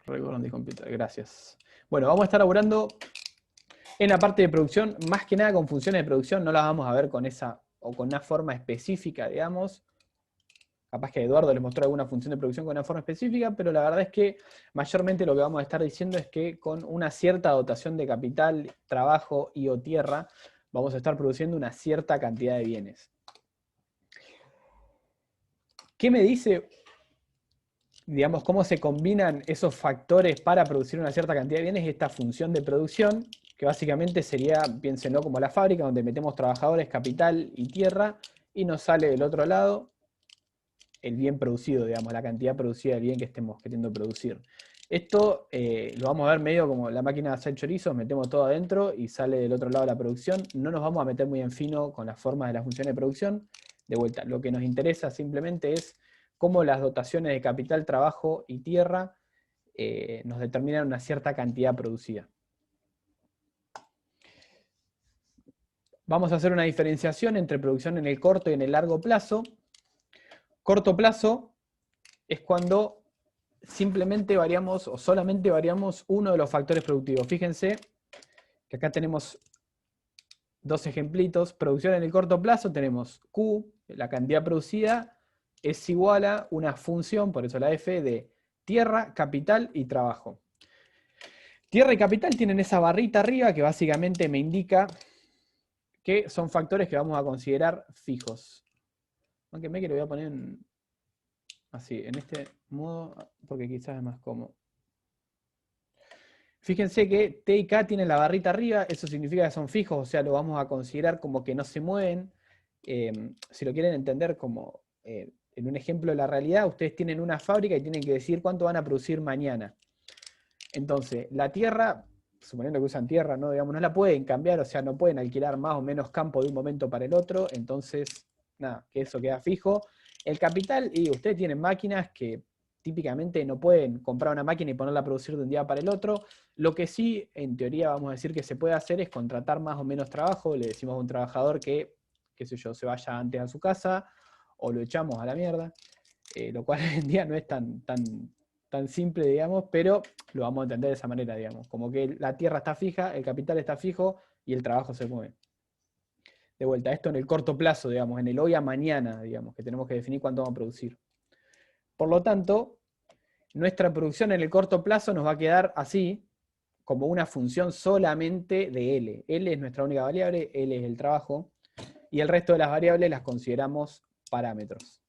Record on the computer, gracias. Bueno, vamos a estar laburando en la parte de producción, más que nada con funciones de producción, no las vamos a ver con esa, o con una forma específica, digamos. Capaz que Eduardo les mostró alguna función de producción con una forma específica, pero la verdad es que mayormente lo que vamos a estar diciendo es que con una cierta dotación de capital, trabajo y o tierra, vamos a estar produciendo una cierta cantidad de bienes. ¿Qué me dice, digamos, cómo se combinan esos factores para producir una cierta cantidad de bienes? Esta función de producción, que básicamente sería, piénsenlo como la fábrica, donde metemos trabajadores, capital y tierra, y nos sale del otro lado el bien producido, digamos, la cantidad producida del bien que estemos queriendo producir. Esto lo vamos a ver medio como la máquina de hacer chorizos, metemos todo adentro y sale del otro lado la producción. No nos vamos a meter muy en fino con las formas de las funciones de producción. De vuelta, lo que nos interesa simplemente es cómo las dotaciones de capital, trabajo y tierra nos determinan una cierta cantidad producida. Vamos a hacer una diferenciación entre producción en el corto y en el largo plazo. Corto plazo es cuando simplemente variamos o solamente variamos uno de los factores productivos. Fíjense que acá tenemos dos ejemplitos. Producción en el corto plazo tenemos Q, la cantidad producida, es igual a una función, por eso la F, de tierra, capital y trabajo. Tierra y capital tienen esa barrita arriba que básicamente me indica que son factores que vamos a considerar fijos. Aunque me que lo voy a poner así, en este modo, porque quizás es más cómodo. Fíjense que T y K tienen la barrita arriba, eso significa que son fijos, o sea, lo vamos a considerar como que no se mueven. Si lo quieren entender como en un ejemplo de la realidad, ustedes tienen una fábrica y tienen que decir cuánto van a producir mañana. Entonces, la tierra, suponiendo que usan tierra, ¿no? Digamos, no la pueden cambiar, o sea, no pueden alquilar más o menos campo de un momento para el otro, entonces, nada, que eso queda fijo. El capital, y ustedes tienen máquinas que típicamente no pueden comprar una máquina y ponerla a producir de un día para el otro. Lo que sí, en teoría, vamos a decir que se puede hacer es contratar más o menos trabajo. Le decimos a un trabajador que, qué sé yo, se vaya antes a su casa, o lo echamos a la mierda, lo cual hoy en día no es tan simple, digamos, pero lo vamos a entender de esa manera, digamos. Como que la tierra está fija, el capital está fijo y el trabajo se mueve. De vuelta, esto en el corto plazo, digamos, en el hoy a mañana, digamos, que tenemos que definir cuánto vamos a producir. Por lo tanto, nuestra producción en el corto plazo nos va a quedar así, como una función solamente de L. L es nuestra única variable, L es el trabajo, y el resto de las variables las consideramos parámetros.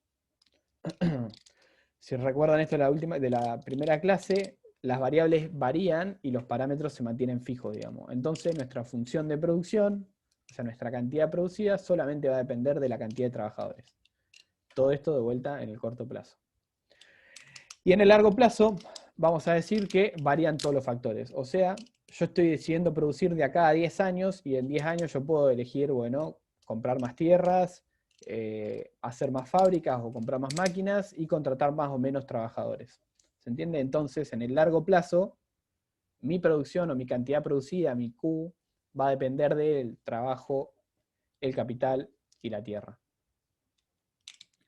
Si recuerdan esto de la primera clase, las variables varían y los parámetros se mantienen fijos, digamos. Entonces nuestra función de producción, o sea, nuestra cantidad producida, solamente va a depender de la cantidad de trabajadores. Todo esto de vuelta en el corto plazo. Y en el largo plazo, vamos a decir que varían todos los factores. O sea, yo estoy decidiendo producir de acá a 10 años y en 10 años yo puedo elegir, bueno, comprar más tierras, hacer más fábricas o comprar más máquinas y contratar más o menos trabajadores. ¿Se entiende? Entonces, en el largo plazo, mi producción o mi cantidad producida, mi Q, va a depender del trabajo, el capital y la tierra.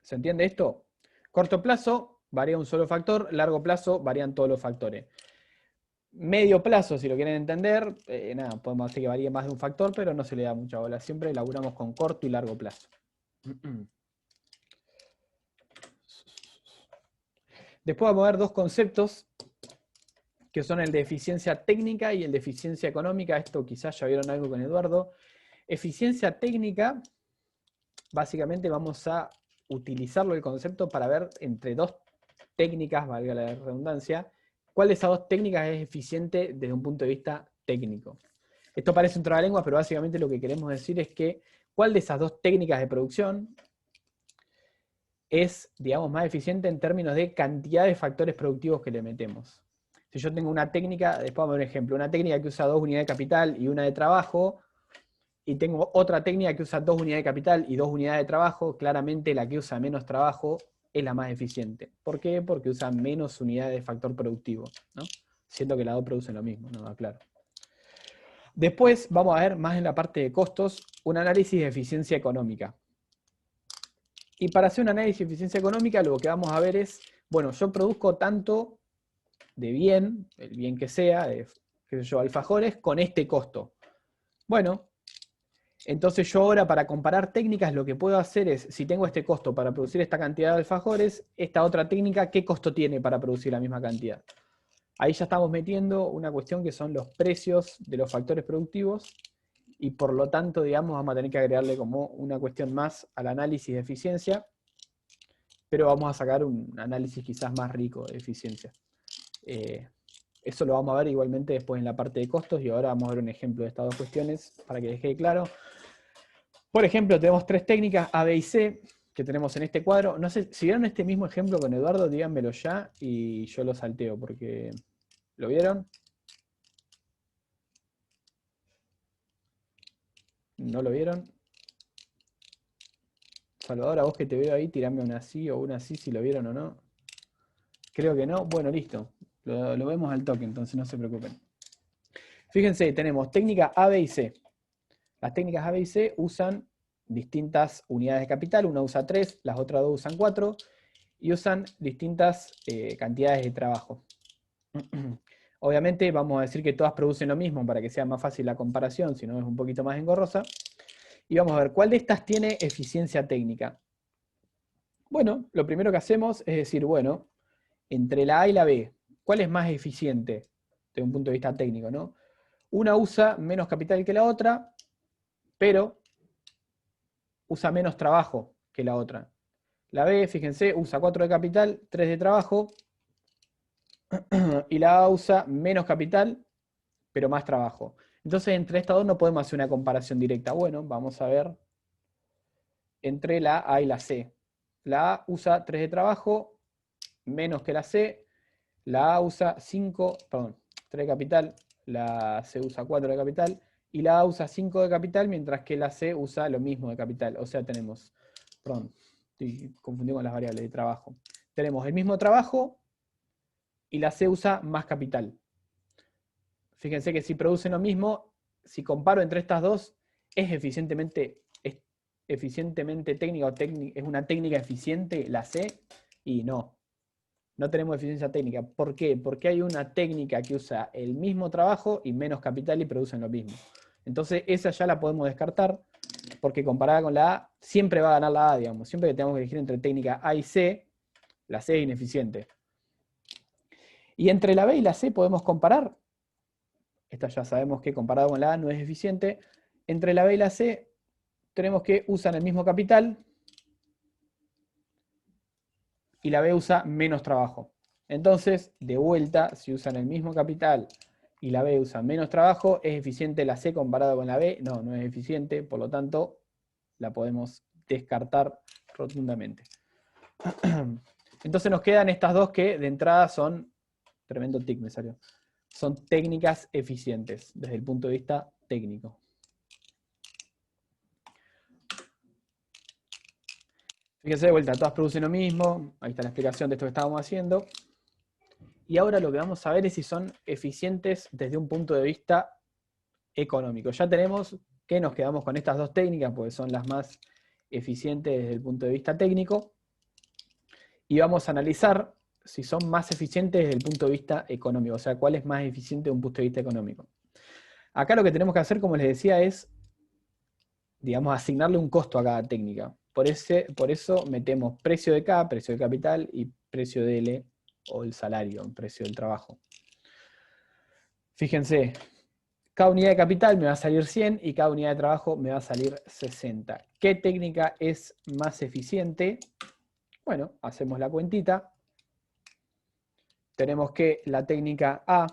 ¿Se entiende esto? Corto plazo, varía un solo factor, largo plazo, varían todos los factores. Medio plazo, si lo quieren entender, nada, podemos decir que varía más de un factor, pero no se le da mucha bola. Siempre laburamos con corto y largo plazo. Después vamos a ver dos conceptos, que son el de eficiencia técnica y el de eficiencia económica. Esto quizás ya vieron algo con Eduardo. Eficiencia técnica, básicamente vamos a utilizarlo el concepto para ver entre dos técnicas, valga la redundancia, cuál de esas dos técnicas es eficiente desde un punto de vista técnico. Esto parece un trabalenguas, pero básicamente lo que queremos decir es que cuál de esas dos técnicas de producción es, digamos, más eficiente en términos de cantidad de factores productivos que le metemos. Si yo tengo una técnica, después vamos a ver un ejemplo, una técnica que usa 2 unidades de capital y una de trabajo, y tengo otra técnica que usa 2 unidades de capital y 2 unidades de trabajo, claramente la que usa menos trabajo es la más eficiente. ¿Por qué? Porque usa menos unidades de factor productivo, ¿no? Siendo que las dos producen lo mismo, ¿no? Claro. Después vamos a ver más en la parte de costos, un análisis de eficiencia económica. Y para hacer un análisis de eficiencia económica lo que vamos a ver es, bueno, yo produzco tanto de bien, el bien que sea, de, qué sé yo, alfajores, con este costo. Bueno, entonces yo ahora para comparar técnicas lo que puedo hacer es, si tengo este costo para producir esta cantidad de alfajores, esta otra técnica, ¿qué costo tiene para producir la misma cantidad? Ahí ya estamos metiendo una cuestión que son los precios de los factores productivos y por lo tanto, digamos, vamos a tener que agregarle como una cuestión más al análisis de eficiencia, pero vamos a sacar un análisis quizás más rico de eficiencia. Eso lo vamos a ver igualmente después en la parte de costos y ahora vamos a ver un ejemplo de estas dos cuestiones para que les quede claro. Por ejemplo, tenemos tres técnicas A, B y C que tenemos en este cuadro. No sé, si vieron este mismo ejemplo con Eduardo, díganmelo ya y yo lo salteo porque... ¿Lo vieron? ¿No lo vieron? Salvador, a vos que te veo ahí, tirame una sí o una sí si lo vieron o no. Creo que no. Bueno, listo. Lo vemos al toque, entonces no se preocupen. Fíjense, tenemos técnica A, B y C. Las técnicas A, B y C usan distintas unidades de capital. Una usa 3, las otras dos usan 4. Y usan distintas cantidades de trabajo. Obviamente vamos a decir que todas producen lo mismo para que sea más fácil la comparación, si no es un poquito más engorrosa. Y vamos a ver, ¿cuál de estas tiene eficiencia técnica? Bueno, lo primero que hacemos es decir, bueno, entre la A y la B, ¿cuál es más eficiente desde un punto de vista técnico, ¿no? Una usa menos capital que la otra, pero usa menos trabajo que la otra. La B, fíjense, usa 4 de capital, 3 de trabajo, y la A usa menos capital, pero más trabajo. Entonces, entre estas dos no podemos hacer una comparación directa. Bueno, vamos a ver entre la A y la C. La A usa 3 de trabajo, menos que la C. La A usa 3 de capital, la C usa 4 de capital, y la A usa 5 de capital, mientras que la C usa lo mismo de capital. O sea, tenemos, estoy confundido con las variables de trabajo. Tenemos el mismo trabajo y la C usa más capital. Fíjense que si producen lo mismo, si comparo entre estas dos, es eficientemente técnica o es una técnica eficiente la C, y no tenemos eficiencia técnica. ¿Por qué? Porque hay una técnica que usa el mismo trabajo y menos capital y producen lo mismo. Entonces esa ya la podemos descartar, porque comparada con la A, siempre va a ganar la A, digamos. Siempre que tengamos que elegir entre técnica A y C, la C es ineficiente. Y entre la B y la C podemos comparar. Esta ya sabemos que comparado con la A no es eficiente. Entre la B y la C tenemos que usan el mismo capital y la B usa menos trabajo. Entonces, de vuelta, si usan el mismo capital y la B usa menos trabajo, ¿es eficiente la C comparado con la B? No, no es eficiente, por lo tanto, la podemos descartar rotundamente. Entonces nos quedan estas dos que de entrada son, tremendo tic me salió, son técnicas eficientes desde el punto de vista técnico. Fíjense de vuelta, todas producen lo mismo, ahí está la explicación de esto que estábamos haciendo. Y ahora lo que vamos a ver es si son eficientes desde un punto de vista económico. Ya tenemos que nos quedamos con estas dos técnicas porque son las más eficientes desde el punto de vista técnico. Y vamos a analizar si son más eficientes desde el punto de vista económico, o sea, cuál es más eficiente desde un punto de vista económico. Acá lo que tenemos que hacer, como les decía, es, digamos, asignarle un costo a cada técnica. Por eso metemos precio de K, precio de capital, y precio de L, o el salario, el precio del trabajo. Fíjense, cada unidad de capital me va a salir 100 y cada unidad de trabajo me va a salir 60. ¿Qué técnica es más eficiente? Bueno, hacemos la cuentita. Tenemos que la técnica A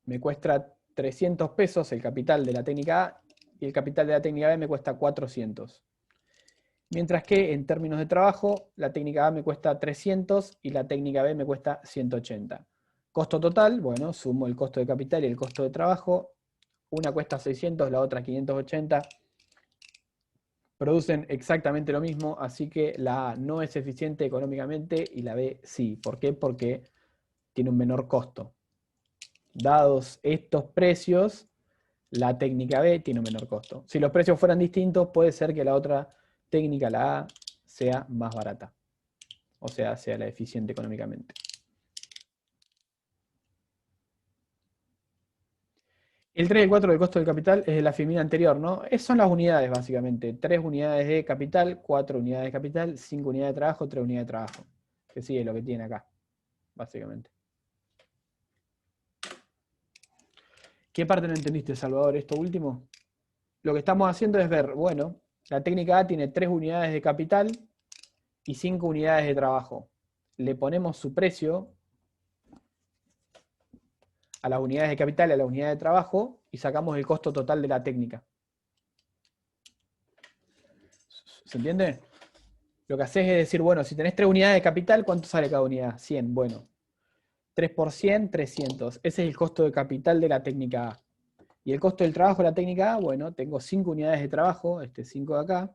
me cuesta 300 pesos, el capital de la técnica A, y el capital de la técnica B me cuesta 400. Mientras que en términos de trabajo, la técnica A me cuesta 300 y la técnica B me cuesta 180. Costo total, bueno, sumo el costo de capital y el costo de trabajo. Una cuesta 600, la otra 580. Producen exactamente lo mismo, así que la A no es eficiente económicamente y la B sí. ¿Por qué? Porque tiene un menor costo. Dados estos precios, la técnica B tiene un menor costo. Si los precios fueran distintos, puede ser que la otra técnica, la A, sea más barata. O sea la eficiente económicamente. El 3 y el 4 del costo del capital es de la filmina anterior, ¿no? Son las unidades, básicamente. 3 unidades de capital, 4 unidades de capital, 5 unidades de trabajo, 3 unidades de trabajo. Que sí, es lo que tiene acá, básicamente. ¿Qué parte no entendiste, Salvador? Esto último. Lo que estamos haciendo es ver, bueno, la técnica A tiene 3 unidades de capital y 5 unidades de trabajo. Le ponemos su precio a las unidades de capital y a las unidades de trabajo y sacamos el costo total de la técnica. ¿Se entiende? Lo que haces es decir, bueno, si tenés 3 unidades de capital, ¿cuánto sale cada unidad? 100. Bueno, 3 por 100, 300. Ese es el costo de capital de la técnica A. Y el costo del trabajo de la técnica A, bueno, tengo 5 unidades de trabajo, 5 de acá,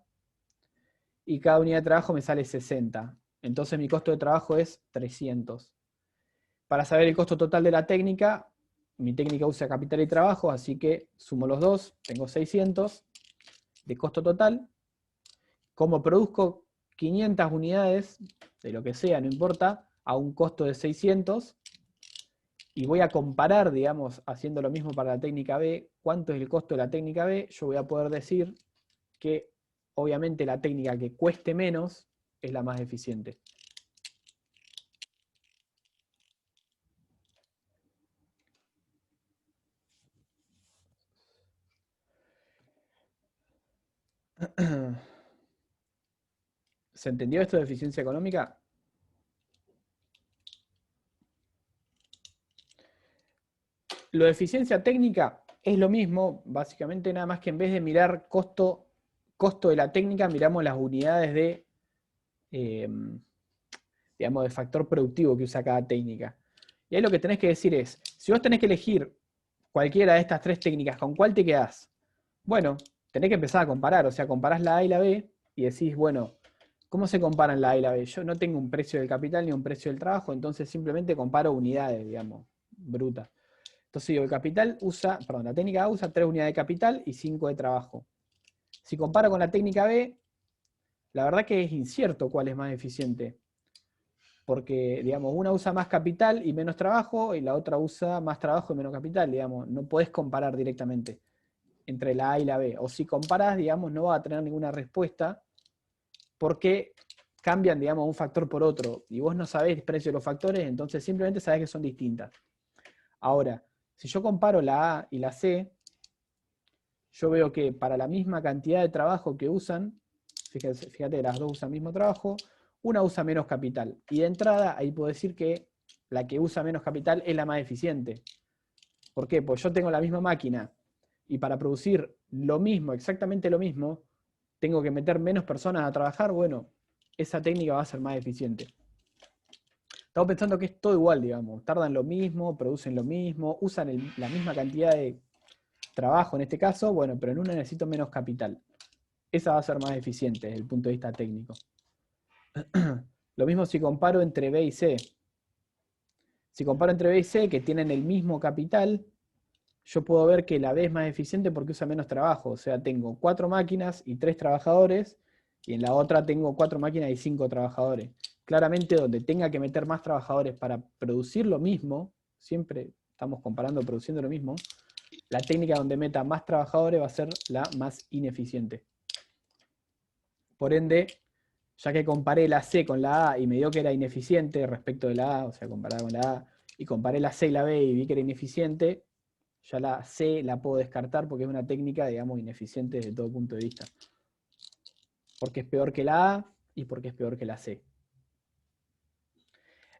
y cada unidad de trabajo me sale 60. Entonces mi costo de trabajo es 300. Para saber el costo total de la técnica, mi técnica usa capital y trabajo, así que sumo los dos, tengo 600 de costo total. Como produzco 500 unidades, de lo que sea, no importa, a un costo de 600, y voy a comparar, digamos, haciendo lo mismo para la técnica B, cuánto es el costo de la técnica B, yo voy a poder decir que obviamente la técnica que cueste menos es la más eficiente. ¿Se entendió esto de eficiencia económica? Lo de eficiencia técnica es lo mismo, básicamente nada más que en vez de mirar costo de la técnica, miramos las unidades de, digamos, de factor productivo que usa cada técnica. Y ahí lo que tenés que decir es, si vos tenés que elegir cualquiera de estas 3 técnicas, ¿con cuál te quedás? Bueno, tenés que empezar a comparar, o sea, comparás la A y la B y decís, bueno, ¿cómo se comparan la A y la B? Yo no tengo un precio del capital ni un precio del trabajo, entonces simplemente comparo unidades, digamos, brutas. Entonces digo, el capital usa, perdón, la técnica A usa 3 unidades de capital y 5 de trabajo. Si comparo con la técnica B, la verdad que es incierto cuál es más eficiente. Porque, digamos, una usa más capital y menos trabajo y la otra usa más trabajo y menos capital, digamos. No podés comparar directamente entre la A y la B. O si comparás, digamos, no va a tener ninguna respuesta porque cambian, digamos, un factor por otro. Y vos no sabés el precio de los factores, entonces simplemente sabés que son distintas. Ahora, si yo comparo la A y la C, yo veo que para la misma cantidad de trabajo que usan, fíjate, las dos usan el mismo trabajo, una usa menos capital. Y de entrada, ahí puedo decir que la que usa menos capital es la más eficiente. ¿Por qué? Pues yo tengo la misma máquina y para producir lo mismo, exactamente lo mismo, tengo que meter menos personas a trabajar, bueno, esa técnica va a ser más eficiente. Estamos pensando que es todo igual, digamos. Tardan lo mismo, producen lo mismo, usan la misma cantidad de trabajo en este caso, bueno, pero en una necesito menos capital. Esa va a ser más eficiente desde el punto de vista técnico. Lo mismo si comparo entre B y C. Si comparo entre B y C, que tienen el mismo capital, yo puedo ver que la B es más eficiente porque usa menos trabajo. O sea, tengo 4 máquinas y 3 trabajadores, y en la otra tengo 4 máquinas y 5 trabajadores. Claramente, donde tenga que meter más trabajadores para producir lo mismo, siempre estamos comparando produciendo lo mismo, la técnica donde meta más trabajadores va a ser la más ineficiente. Por ende, ya que comparé la C con la A y me dio que era ineficiente respecto de la A, o sea, comparada con la A, y comparé la C y la B y vi que era ineficiente, ya la C la puedo descartar porque es una técnica, digamos, ineficiente desde todo punto de vista. Porque es peor que la A y porque es peor que la C.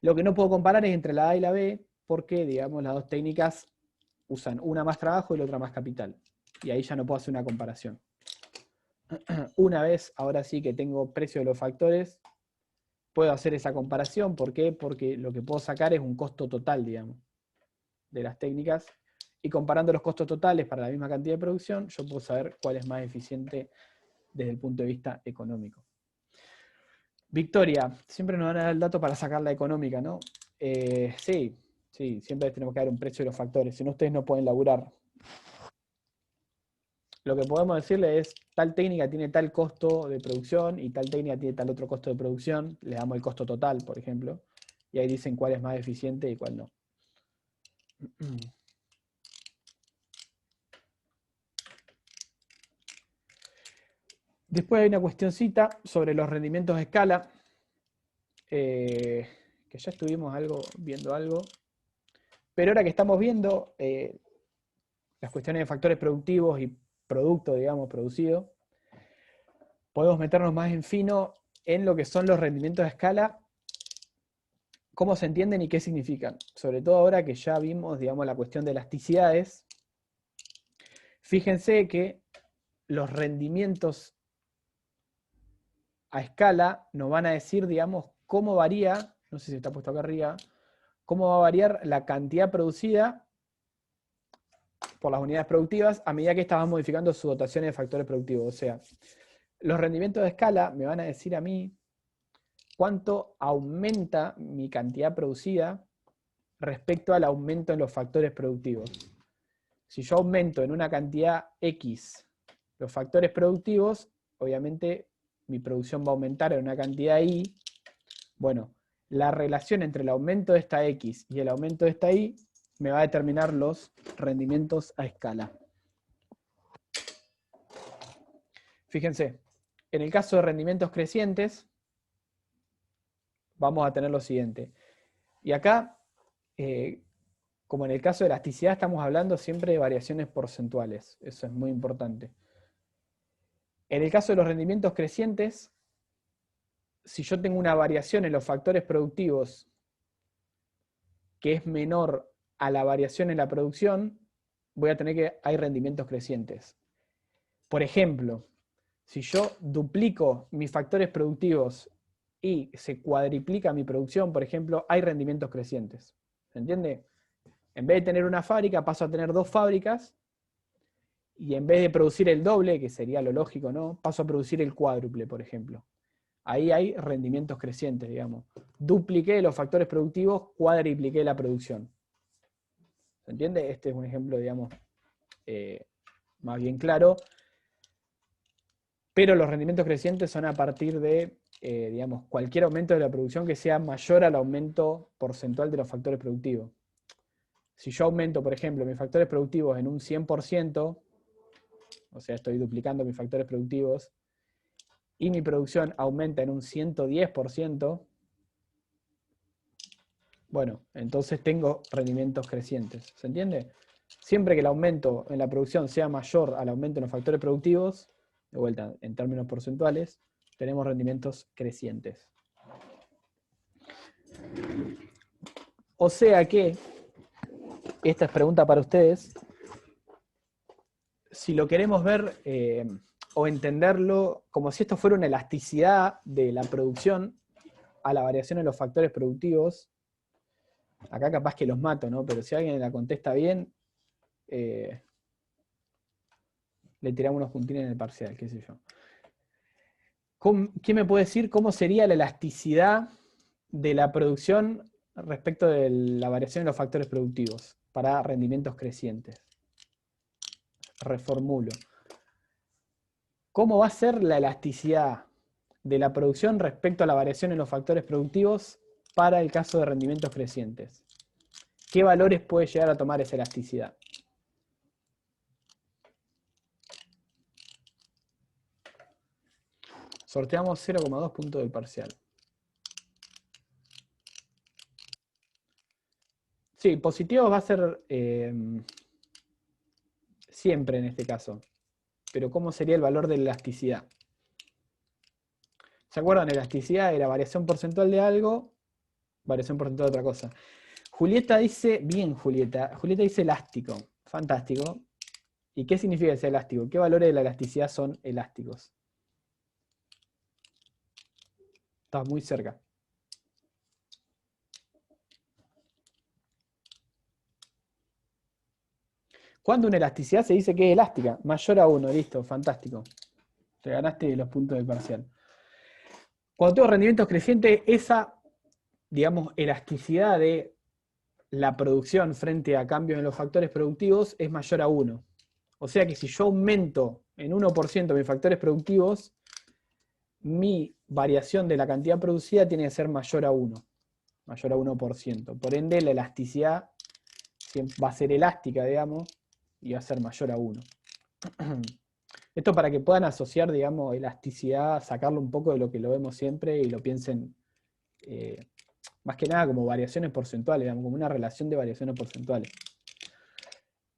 Lo que no puedo comparar es entre la A y la B porque, digamos, las dos técnicas usan una más trabajo y la otra más capital. Y ahí ya no puedo hacer una comparación. Una vez, ahora sí que tengo precio de los factores, puedo hacer esa comparación. ¿Por qué? Porque lo que puedo sacar es un costo total, digamos, de las técnicas. Y comparando los costos totales para la misma cantidad de producción, yo puedo saber cuál es más eficiente desde el punto de vista económico. Victoria, siempre nos van a dar el dato para sacar la económica, ¿no? Sí, siempre tenemos que dar un precio de los factores, si no ustedes no pueden laburar. Lo que podemos decirle es, tal técnica tiene tal costo de producción y tal técnica tiene tal otro costo de producción, le damos el costo total, por ejemplo, y ahí dicen cuál es más eficiente y cuál no. Después hay una cuestioncita sobre los rendimientos de escala, que ya estuvimos viendo algo, pero ahora que estamos viendo las cuestiones de factores productivos y producto, digamos, producido, podemos meternos más en fino en lo que son los rendimientos de escala, cómo se entienden y qué significan. Sobre todo ahora que ya vimos, digamos, la cuestión de elasticidades. Fíjense que los rendimientos a escala nos van a decir, digamos, cómo varía, no sé si está puesto acá arriba, cómo va a variar la cantidad producida por las unidades productivas a medida que estas van modificando su dotación de factores productivos. O sea, los rendimientos de escala me van a decir a mí cuánto aumenta mi cantidad producida respecto al aumento en los factores productivos. Si yo aumento en una cantidad X los factores productivos, obviamente mi producción va a aumentar en una cantidad Y. Bueno, la relación entre el aumento de esta X y el aumento de esta Y me va a determinar los rendimientos a escala. Fíjense, en el caso de rendimientos crecientes, vamos a tener lo siguiente. Y acá, como en el caso de elasticidad, estamos hablando siempre de variaciones porcentuales. Eso es muy importante. En el caso de los rendimientos crecientes, si yo tengo una variación en los factores productivos que es menor a la variación en la producción, voy a tener que hay rendimientos crecientes. Por ejemplo, si yo duplico mis factores productivos y se cuadriplica mi producción, por ejemplo, hay rendimientos crecientes. ¿Se entiende? En vez de tener una fábrica, paso a tener 2 fábricas, y en vez de producir el doble, que sería lo lógico, ¿no? Paso a producir el cuádruple, por ejemplo. Ahí hay rendimientos crecientes, digamos. Dupliqué los factores productivos, cuadripliqué la producción. ¿Se entiende? Este es un ejemplo, digamos, más bien claro. Pero los rendimientos crecientes son a partir de, digamos, cualquier aumento de la producción que sea mayor al aumento porcentual de los factores productivos. Si yo aumento, por ejemplo, mis factores productivos en un 100%, o sea, estoy duplicando mis factores productivos, y mi producción aumenta en un 110%, bueno, entonces tengo rendimientos crecientes. ¿Se entiende? Siempre que el aumento en la producción sea mayor al aumento en los factores productivos, de vuelta, en términos porcentuales, tenemos rendimientos crecientes. O sea que, esta es pregunta para ustedes, si lo queremos ver o entenderlo como si esto fuera una elasticidad de la producción a la variación en los factores productivos, acá capaz que los mato, ¿no? Pero si alguien la contesta bien, le tiramos unos puntines en el parcial, qué sé yo. ¿Quién me puede decir cómo sería la elasticidad de la producción respecto de la variación en los factores productivos para rendimientos crecientes? Reformulo. ¿Cómo va a ser la elasticidad de la producción respecto a la variación en los factores productivos para el caso de rendimientos crecientes? ¿Qué valores puede llegar a tomar esa elasticidad? Sorteamos 0,2 puntos del parcial. Sí, positivo va a ser siempre en este caso. Pero ¿cómo sería el valor de la elasticidad? ¿Se acuerdan? Elasticidad era variación porcentual de algo, variación porcentual de otra cosa. Julieta dice, bien Julieta, Julieta dice elástico. Fantástico. ¿Y qué significa ese elástico? ¿Qué valores de la elasticidad son elásticos? Estás muy cerca. Cuando una elasticidad se dice que es elástica, mayor a 1, listo, fantástico. Te ganaste los puntos del parcial. Cuando tengo rendimientos crecientes, esa, digamos, elasticidad de la producción frente a cambios en los factores productivos es mayor a 1. O sea que si yo aumento en 1% mis factores productivos, mi variación de la cantidad producida tiene que ser mayor a 1. Mayor a 1%. Por ende, la elasticidad va a ser elástica, digamos, y va a ser mayor a 1. Esto para que puedan asociar, digamos, elasticidad, sacarlo un poco de lo que lo vemos siempre y lo piensen más que nada como variaciones porcentuales, digamos, como una relación de variaciones porcentuales.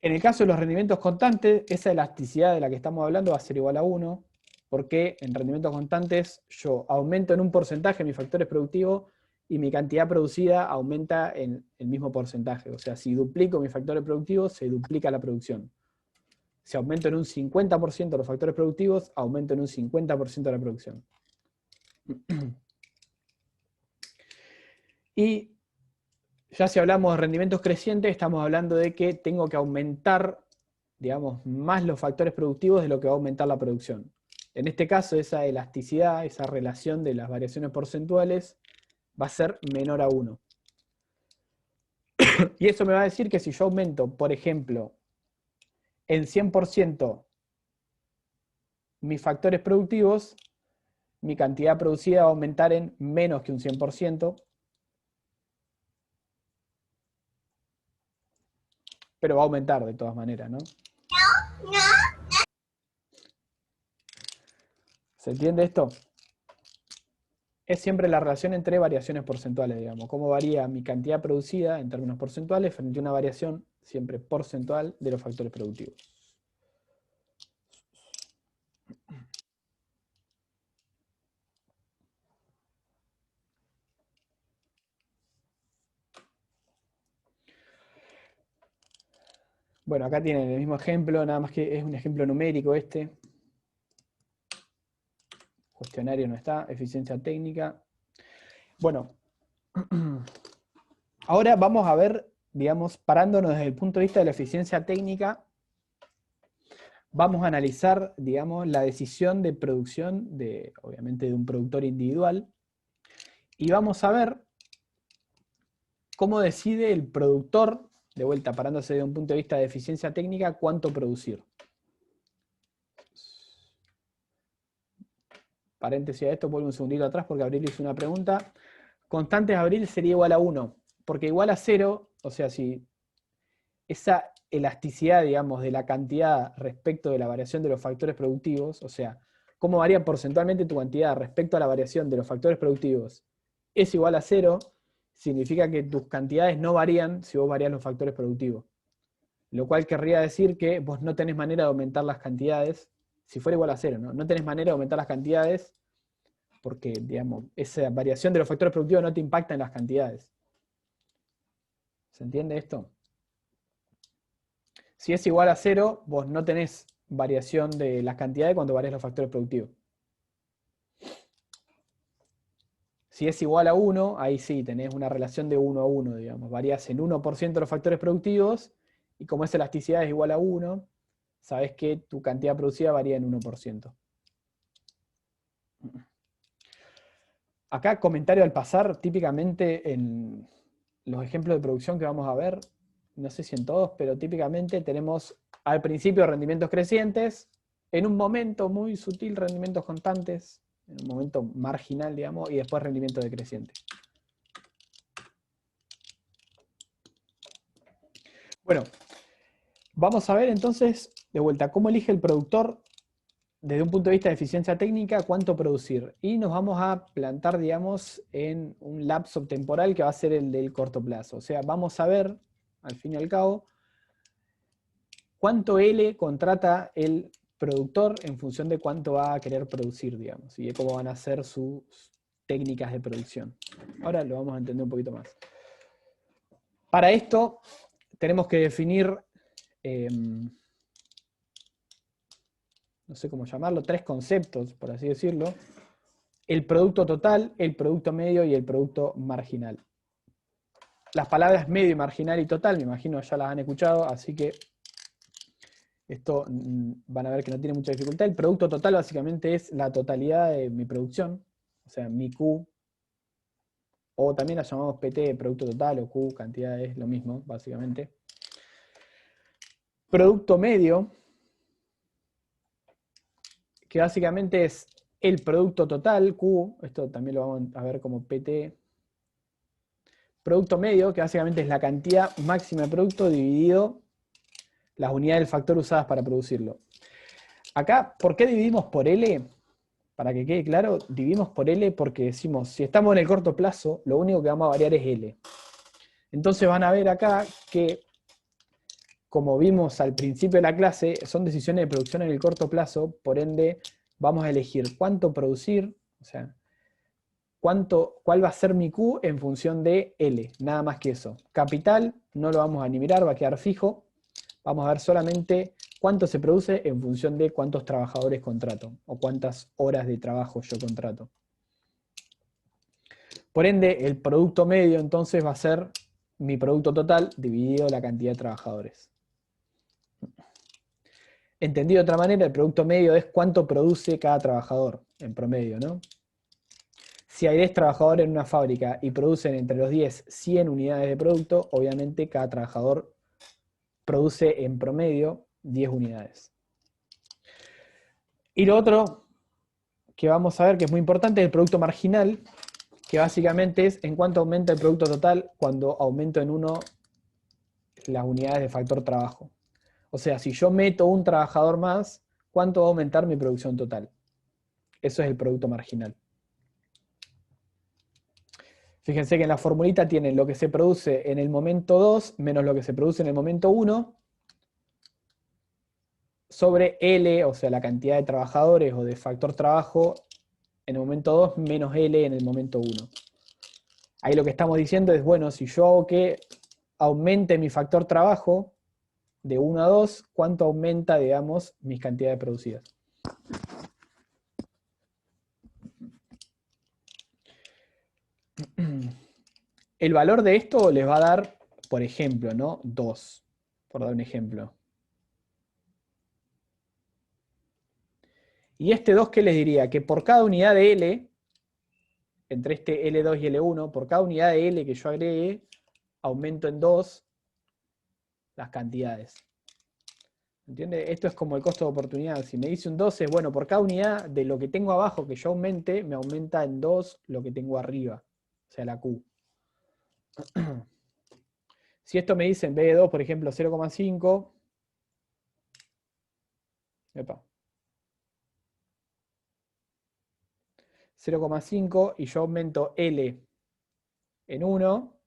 En el caso de los rendimientos constantes, esa elasticidad de la que estamos hablando va a ser igual a 1, porque en rendimientos constantes yo aumento en un porcentaje mis factores productivos y mi cantidad producida aumenta en el mismo porcentaje. O sea, si duplico mis factores productivos, se duplica la producción. Si aumento en un 50% los factores productivos, aumento en un 50% la producción. Y ya si hablamos de rendimientos crecientes, estamos hablando de que tengo que aumentar, digamos, más los factores productivos de lo que va a aumentar la producción. En este caso, esa elasticidad, esa relación de las variaciones porcentuales, va a ser menor a 1. Y eso me va a decir que si yo aumento, por ejemplo, en 100% mis factores productivos, mi cantidad producida va a aumentar en menos que un 100%, pero va a aumentar de todas maneras, ¿no? ¿Se entiende esto? Es siempre la relación entre variaciones porcentuales, digamos. Cómo varía mi cantidad producida en términos porcentuales frente a una variación siempre porcentual de los factores productivos. Bueno, acá tienen el mismo ejemplo, nada más que es un ejemplo numérico este. Cuestionario no está, eficiencia técnica. Bueno, ahora vamos a ver, digamos, parándonos desde el punto de vista de la eficiencia técnica, vamos a analizar, digamos, la decisión de producción, obviamente, de un productor individual, y vamos a ver cómo decide el productor, de vuelta, parándose desde un punto de vista de eficiencia técnica, cuánto producir. Paréntesis a esto, vuelvo un segundito atrás porque Abril hizo una pregunta. Constantes Abril sería igual a 1, porque igual a 0, o sea, si esa elasticidad, digamos, de la cantidad respecto de la variación de los factores productivos, o sea, cómo varía porcentualmente tu cantidad respecto a la variación de los factores productivos, es igual a 0, significa que tus cantidades no varían si vos variás los factores productivos. Lo cual querría decir que vos no tenés manera de aumentar las cantidades, si fuera igual a 0, ¿no? No tenés manera de aumentar las cantidades porque, digamos, esa variación de los factores productivos no te impacta en las cantidades. ¿Se entiende esto? Si es igual a 0, vos no tenés variación de las cantidades cuando varias los factores productivos. Si es igual a 1, ahí sí, tenés una relación de 1 a 1, digamos. Variás en 1% los factores productivos, y como esa elasticidad es igual a 1, sabés que tu cantidad producida varía en 1%. Acá, comentario al pasar, típicamente en los ejemplos de producción que vamos a ver, no sé si en todos, pero típicamente tenemos al principio rendimientos crecientes, en un momento muy sutil rendimientos constantes, en un momento marginal, digamos, y después rendimiento decreciente. Bueno, vamos a ver entonces, de vuelta, cómo elige el productor desde un punto de vista de eficiencia técnica, cuánto producir. Y nos vamos a plantar, digamos, en un lapso temporal que va a ser el del corto plazo. O sea, vamos a ver, al fin y al cabo, cuánto L contrata el productor en función de cuánto va a querer producir, digamos, y de cómo van a ser sus técnicas de producción. Ahora lo vamos a entender un poquito más. Para esto tenemos que definir, no sé cómo llamarlo, 3 conceptos, por así decirlo. El producto total, el producto medio y el producto marginal. Las palabras medio, marginal y total, me imagino ya las han escuchado, así que esto van a ver que no tiene mucha dificultad. El producto total básicamente es la totalidad de mi producción, o sea, mi Q, o también la llamamos PT, producto total, o Q, cantidad, es lo mismo, básicamente. Producto medio, que básicamente es el producto total, Q, esto también lo vamos a ver como PT. Producto medio, que básicamente es la cantidad máxima de producto dividido las unidades del factor usadas para producirlo. Acá, ¿por qué dividimos por L? Para que quede claro, dividimos por L porque decimos, si estamos en el corto plazo, lo único que vamos a variar es L. Entonces van a ver acá que, como vimos al principio de la clase, son decisiones de producción en el corto plazo, por ende vamos a elegir cuánto producir, o sea, cuál va a ser mi Q en función de L, nada más que eso. Capital no lo vamos a ni mirar, va a quedar fijo. Vamos a ver solamente cuánto se produce en función de cuántos trabajadores contrato o cuántas horas de trabajo yo contrato. Por ende, el producto medio entonces va a ser mi producto total dividido la cantidad de trabajadores. Entendido de otra manera, el producto medio es cuánto produce cada trabajador en promedio, ¿no? Si hay 10 trabajadores en una fábrica y producen entre los 10 100 unidades de producto, obviamente cada trabajador produce en promedio 10 unidades. Y lo otro que vamos a ver que es muy importante es el producto marginal, que básicamente es en cuánto aumenta el producto total cuando aumento en 1 las unidades de factor trabajo. O sea, si yo meto un trabajador más, ¿cuánto va a aumentar mi producción total? Eso es el producto marginal. Fíjense que en la formulita tienen lo que se produce en el momento 2 menos lo que se produce en el momento 1 sobre L, o sea, la cantidad de trabajadores o de factor trabajo en el momento 2 menos L en el momento 1. Ahí lo que estamos diciendo es, bueno, si yo hago que aumente mi factor trabajo de 1 a 2, ¿cuánto aumenta, digamos, mis cantidades producidas? El valor de esto les va a dar, por ejemplo, ¿no? 2, por dar un ejemplo. Y este 2, ¿qué les diría? Que por cada unidad de L, entre este L2 y L1, por cada unidad de L que yo agregue, aumento en 2 las cantidades. ¿Entiende? Esto es como el costo de oportunidad. Si me dice un 12, bueno, por cada unidad de lo que tengo abajo que yo aumente, me aumenta en 2 lo que tengo arriba, o sea, la Q. Si esto me dice en vez de 2, por ejemplo, 0,5, 0,5 y yo aumento L en 1,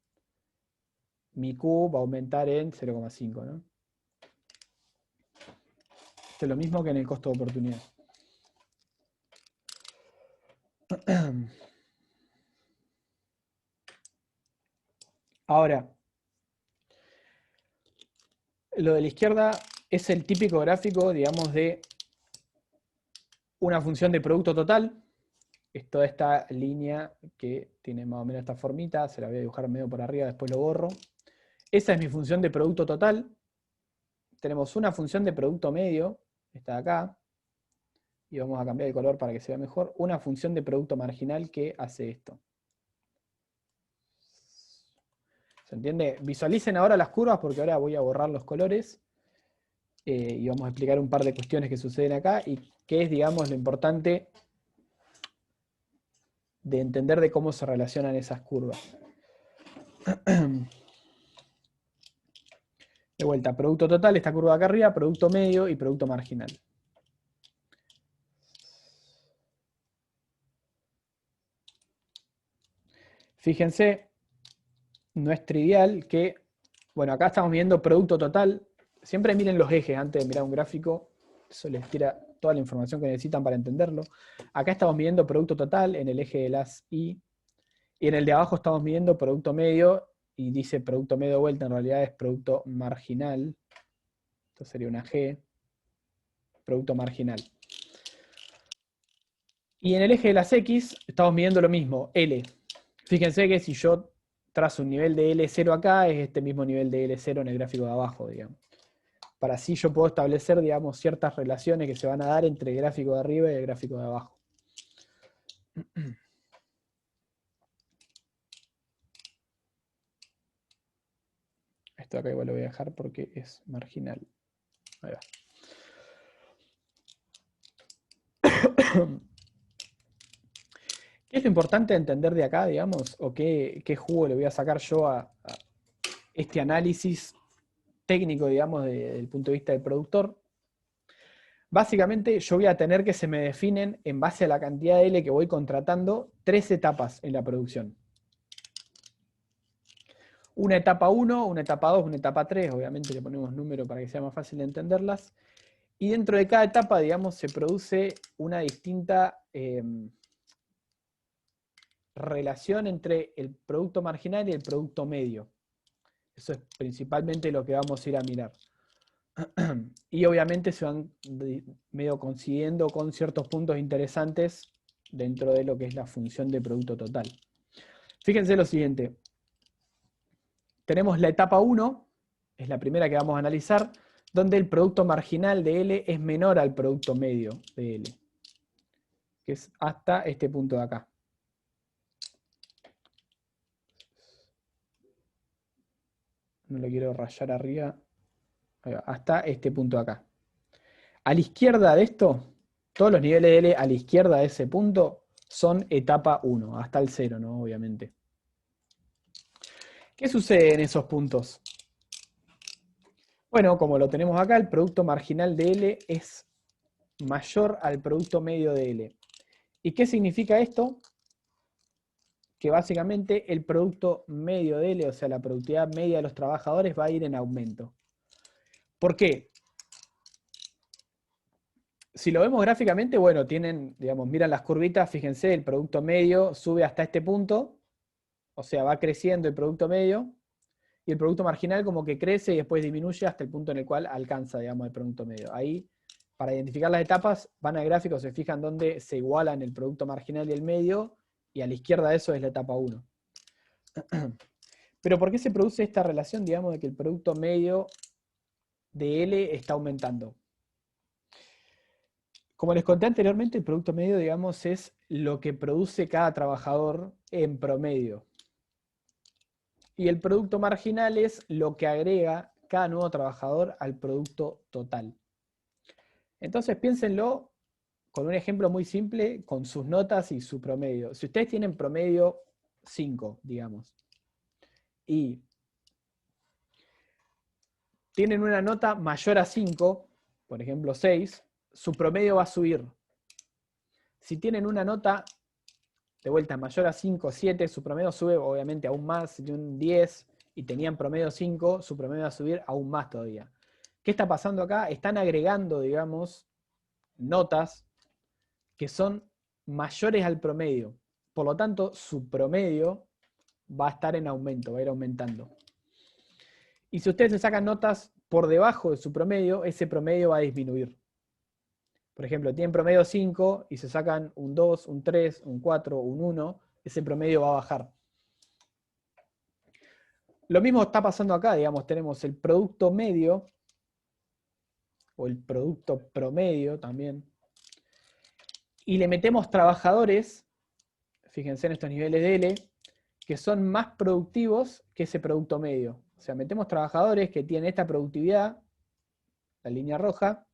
mi Q va a aumentar en 0,5, ¿no? Esto es lo mismo que en el costo de oportunidad. Ahora, lo de la izquierda es el típico gráfico, digamos, de una función de producto total. Es toda esta línea que tiene más o menos esta formita, se la voy a dibujar medio por arriba, después lo borro. Esa es mi función de producto total. Tenemos una función de producto medio, está acá, y vamos a cambiar el color para que se vea mejor. Una función de producto marginal que hace esto. ¿Se entiende? Visualicen ahora las curvas porque ahora voy a borrar los colores y vamos a explicar un par de cuestiones que suceden acá y qué es, digamos, lo importante de entender de cómo se relacionan esas curvas. De vuelta, producto total, esta curva de acá arriba, producto medio y producto marginal. Fíjense, no es trivial que, bueno, acá estamos viendo producto total. Siempre miren los ejes antes de mirar un gráfico. Eso les tira toda la información que necesitan para entenderlo. Acá estamos midiendo producto total en el eje de las Y. Y en el de abajo estamos midiendo producto medio. Y dice producto medio de vuelta, en realidad es producto marginal. Esto sería una G. Producto marginal. Y en el eje de las X estamos midiendo lo mismo, L. Fíjense que si yo trazo un nivel de L0 acá, es este mismo nivel de L0 en el gráfico de abajo, digamos. Para así yo puedo establecer, digamos, ciertas relaciones que se van a dar entre el gráfico de arriba y el gráfico de abajo. Esto acá igual lo voy a dejar porque es marginal. Ahí va. ¿Qué es lo importante de entender de acá, digamos? ¿O qué jugo le voy a sacar yo a este análisis técnico, digamos, desde el punto de vista del productor? Básicamente yo voy a tener que se me definen, en base a la cantidad de L que voy contratando, 3 etapas en la producción. Una etapa 1, una etapa 2, una etapa 3, obviamente le ponemos número para que sea más fácil de entenderlas. Y dentro de cada etapa, digamos, se produce una distinta relación entre el producto marginal y el producto medio. Eso es principalmente lo que vamos a ir a mirar. Y obviamente se van medio consiguiendo con ciertos puntos interesantes dentro de lo que es la función de producto total. Fíjense lo siguiente. Tenemos la etapa 1, es la primera que vamos a analizar, donde el producto marginal de L es menor al producto medio de L, que es hasta este punto de acá. No lo quiero rayar arriba. Hasta este punto de acá. A la izquierda de esto, todos los niveles de L a la izquierda de ese punto son etapa 1, hasta el 0, ¿no? Obviamente. ¿Qué sucede en esos puntos? Bueno, como lo tenemos acá, el producto marginal de L es mayor al producto medio de L. ¿Y qué significa esto? Que básicamente el producto medio de L, o sea, la productividad media de los trabajadores, va a ir en aumento. ¿Por qué? Si lo vemos gráficamente, bueno, tienen, digamos, miran las curvitas, fíjense, el producto medio sube hasta este punto, o sea, va creciendo el producto medio, y el producto marginal como que crece y después disminuye hasta el punto en el cual alcanza, digamos, el producto medio. Ahí, para identificar las etapas, van al gráfico, se fijan dónde se igualan el producto marginal y el medio, y a la izquierda de eso es la etapa 1. Pero ¿por qué se produce esta relación, digamos, de que el producto medio de L está aumentando? Como les conté anteriormente, el producto medio, digamos, es lo que produce cada trabajador en promedio. Y el producto marginal es lo que agrega cada nuevo trabajador al producto total. Entonces piénsenlo con un ejemplo muy simple, con sus notas y su promedio. Si ustedes tienen promedio 5, digamos, y tienen una nota mayor a 5, por ejemplo 6, su promedio va a subir. Si tienen una nota de vuelta mayor a 5 o 7, su promedio sube obviamente aún más, de un 10, y tenían promedio 5, su promedio va a subir aún más todavía. ¿Qué está pasando acá? Están agregando, digamos, notas que son mayores al promedio. Por lo tanto, su promedio va a estar en aumento, va a ir aumentando. Y si ustedes se sacan notas por debajo de su promedio, ese promedio va a disminuir. Por ejemplo, tienen promedio 5 y se sacan un 2, un 3, un 4, un 1, ese promedio va a bajar. Lo mismo está pasando acá, digamos, tenemos el producto medio, o el producto promedio también, y le metemos trabajadores, fíjense en estos niveles de L, que son más productivos que ese producto medio. O sea, metemos trabajadores que tienen esta productividad, la línea roja,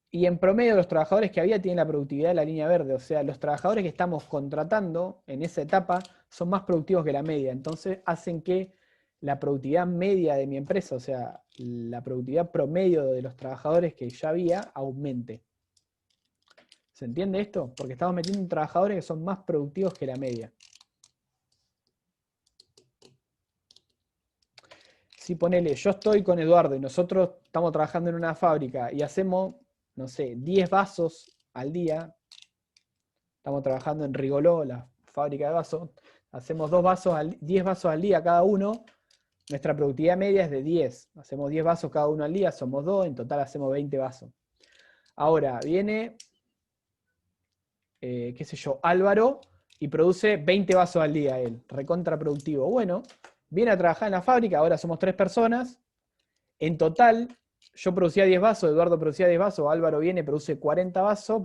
y en promedio los trabajadores que había tienen la productividad de la línea verde. O sea, los trabajadores que estamos contratando en esa etapa son más productivos que la media. Entonces hacen que la productividad media de mi empresa, o sea, la productividad promedio de los trabajadores que ya había, aumente. ¿Se entiende esto? Porque estamos metiendo trabajadores que son más productivos que la media. Si ponele, yo estoy con Eduardo y nosotros estamos trabajando en una fábrica y hacemos, no sé, 10 vasos al día, estamos trabajando en Rigoló, la fábrica de vasos, hacemos 10 vasos al día cada uno, nuestra productividad media es de 10, hacemos 10 vasos cada uno al día, somos 2, en total hacemos 20 vasos. Ahora viene, qué sé yo, Álvaro y produce 20 vasos al día él, recontraproductivo. Bueno, viene a trabajar en la fábrica, ahora somos 3 personas, en total yo producía 10 vasos, Eduardo producía 10 vasos, Álvaro viene, produce 40 vasos,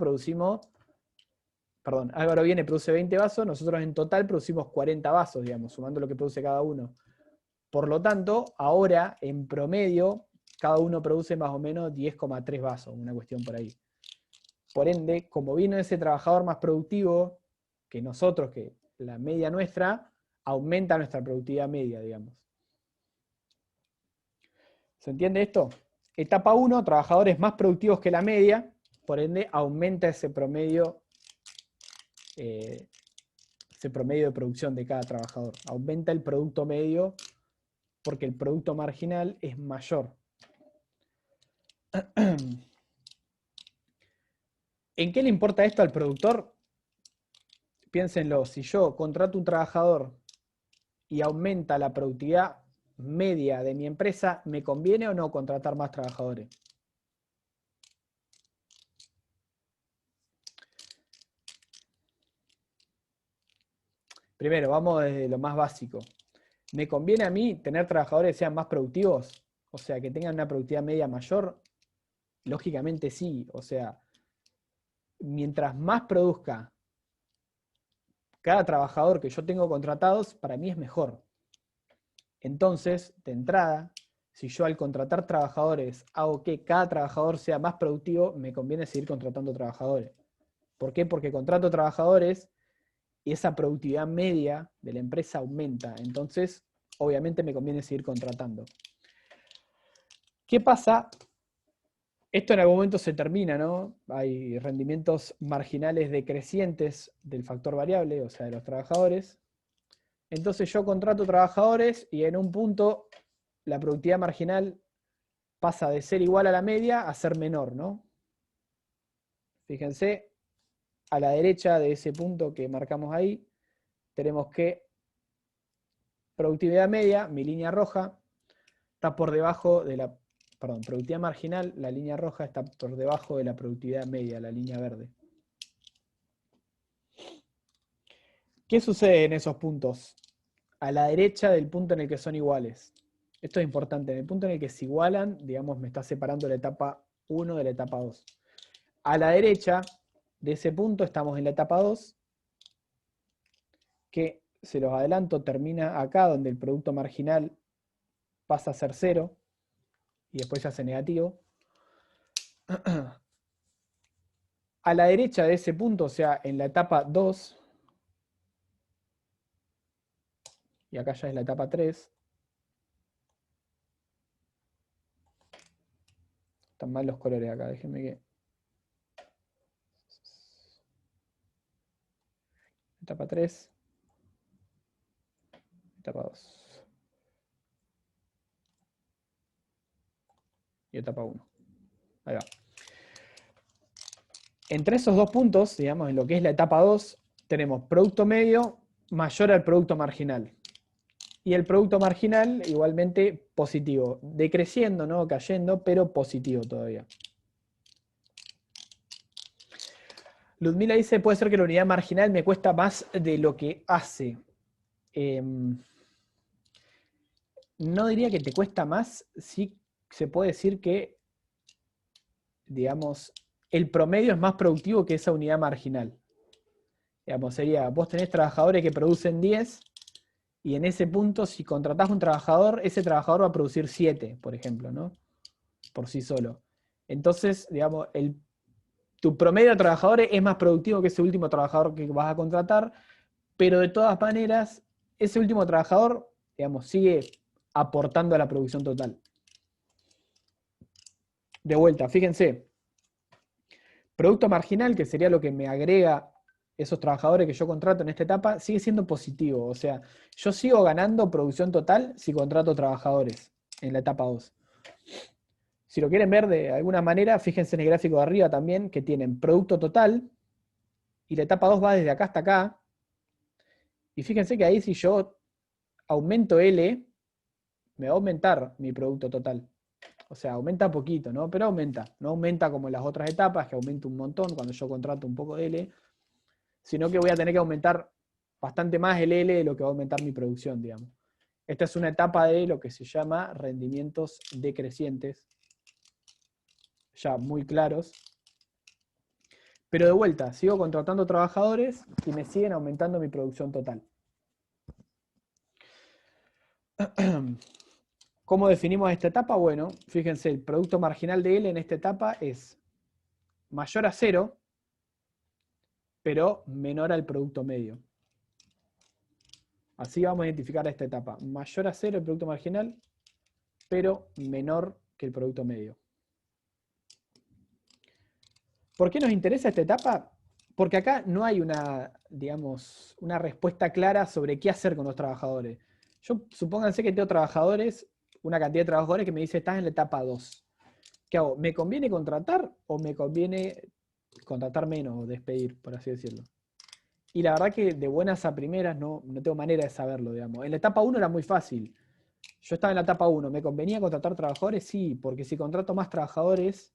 Álvaro viene, produce 20 vasos, nosotros en total producimos 40 vasos, digamos, sumando lo que produce cada uno. Por lo tanto, ahora, en promedio, cada uno produce más o menos 10,3 vasos, una cuestión por ahí. Por ende, como vino ese trabajador más productivo que nosotros, que la media nuestra, aumenta nuestra productividad media, digamos. ¿Se entiende esto? etapa 1, trabajadores más productivos que la media, por ende aumenta ese promedio de producción de cada trabajador. Aumenta el producto medio porque el producto marginal es mayor. ¿En qué le importa esto al productor? Piénsenlo, si yo contrato un trabajador y aumenta la productividad media de mi empresa, ¿me conviene o no contratar más trabajadores? Primero, vamos desde lo más básico. ¿Me conviene a mí tener trabajadores que sean más productivos? O sea, que tengan una productividad media mayor. Lógicamente sí. O sea, mientras más produzca cada trabajador que yo tengo contratados, para mí es mejor. Entonces, de entrada, si yo al contratar trabajadores hago que cada trabajador sea más productivo, me conviene seguir contratando trabajadores. ¿Por qué? Porque contrato trabajadores y esa productividad media de la empresa aumenta. Entonces, obviamente me conviene seguir contratando. ¿Qué pasa? Esto en algún momento se termina, ¿no? Hay rendimientos marginales decrecientes del factor variable, o sea, de los trabajadores. Entonces yo contrato trabajadores y en un punto la productividad marginal pasa de ser igual a la media a ser menor, ¿no? Fíjense, a la derecha de ese punto que marcamos ahí, tenemos que productividad media, mi línea roja, está por debajo de la, perdón, productividad marginal, la línea roja está por debajo de la productividad media, la línea verde. ¿Qué sucede en esos puntos? A la derecha del punto en el que son iguales. Esto es importante, en el punto en el que se igualan, digamos, me está separando la etapa 1 de la etapa 2. A la derecha de ese punto estamos en la etapa 2, que, se los adelanto, termina acá, donde el producto marginal pasa a ser 0, y después se hace negativo. A la derecha de ese punto, o sea, en la etapa 2, y acá ya es la etapa 3, están mal los colores acá, déjenme que... Etapa 3, etapa 2 y etapa 1. Ahí va. Entre esos dos puntos, digamos, en lo que es la etapa 2, tenemos producto medio mayor al producto marginal. Y el producto marginal igualmente positivo, decreciendo, no cayendo, pero positivo todavía. Ludmila dice, puede ser que la unidad marginal me cuesta más de lo que hace. No diría que te cuesta más, sí se puede decir que, digamos, el promedio es más productivo que esa unidad marginal. Digamos, sería, vos tenés trabajadores que producen 10, y en ese punto, si contratás un trabajador, ese trabajador va a producir 7, por ejemplo, ¿no? Por sí solo. Entonces, digamos, tu promedio de trabajadores es más productivo que ese último trabajador que vas a contratar, pero de todas maneras, ese último trabajador, digamos, sigue aportando a la producción total. De vuelta, fíjense, producto marginal, que sería lo que me agrega esos trabajadores que yo contrato en esta etapa, sigue siendo positivo. O sea, yo sigo ganando producción total si contrato trabajadores en la etapa 2. Si lo quieren ver de alguna manera, fíjense en el gráfico de arriba también, que tienen producto total, y la etapa 2 va desde acá hasta acá. Y fíjense que ahí si yo aumento L, me va a aumentar mi producto total. O sea, aumenta poquito, ¿no? Pero aumenta. No aumenta como en las otras etapas, que aumenta un montón cuando yo contrato un poco de L, sino que voy a tener que aumentar bastante más el L de lo que va a aumentar mi producción, digamos. Esta es una etapa de lo que se llama rendimientos decrecientes, ya muy claros. Pero de vuelta, sigo contratando trabajadores y me siguen aumentando mi producción total. ¿Cómo definimos esta etapa? Bueno, fíjense, el producto marginal de L en esta etapa es mayor a 0, pero menor al producto medio. Así vamos a identificar esta etapa. Mayor a 0 el producto marginal, pero menor que el producto medio. ¿Por qué nos interesa esta etapa? Porque acá no hay una, digamos, una respuesta clara sobre qué hacer con los trabajadores. Yo supónganse que tengo trabajadores, una cantidad de trabajadores que me dice, estás en la etapa 2. ¿Qué hago? ¿Me conviene contratar o me conviene contratar menos o despedir, por así decirlo? Y la verdad que de buenas a primeras no tengo manera de saberlo, digamos. En la etapa 1 era muy fácil. Yo estaba en la etapa 1, ¿me convenía contratar trabajadores? Sí, porque si contrato más trabajadores,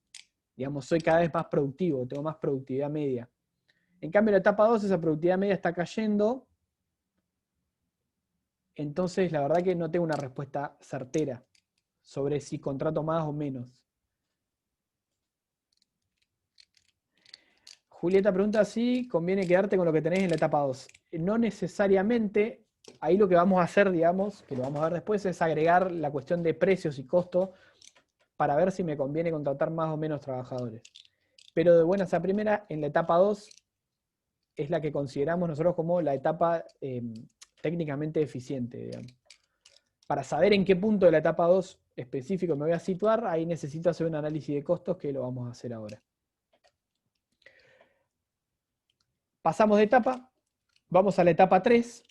digamos, soy cada vez más productivo, tengo más productividad media. En cambio, en la etapa 2 esa productividad media está cayendo, entonces la verdad que no tengo una respuesta certera sobre si contrato más o menos. Julieta pregunta si conviene quedarte con lo que tenés en la etapa 2. No necesariamente, ahí lo que vamos a hacer, digamos, que lo vamos a ver después, es agregar la cuestión de precios y costo para ver si me conviene contratar más o menos trabajadores. Pero de buenas a primeras, en la etapa 2 es la que consideramos nosotros como la etapa técnicamente eficiente, digamos. Para saber en qué punto de la etapa 2 específico me voy a situar, ahí necesito hacer un análisis de costos que lo vamos a hacer ahora. Pasamos de etapa, vamos a la etapa 3,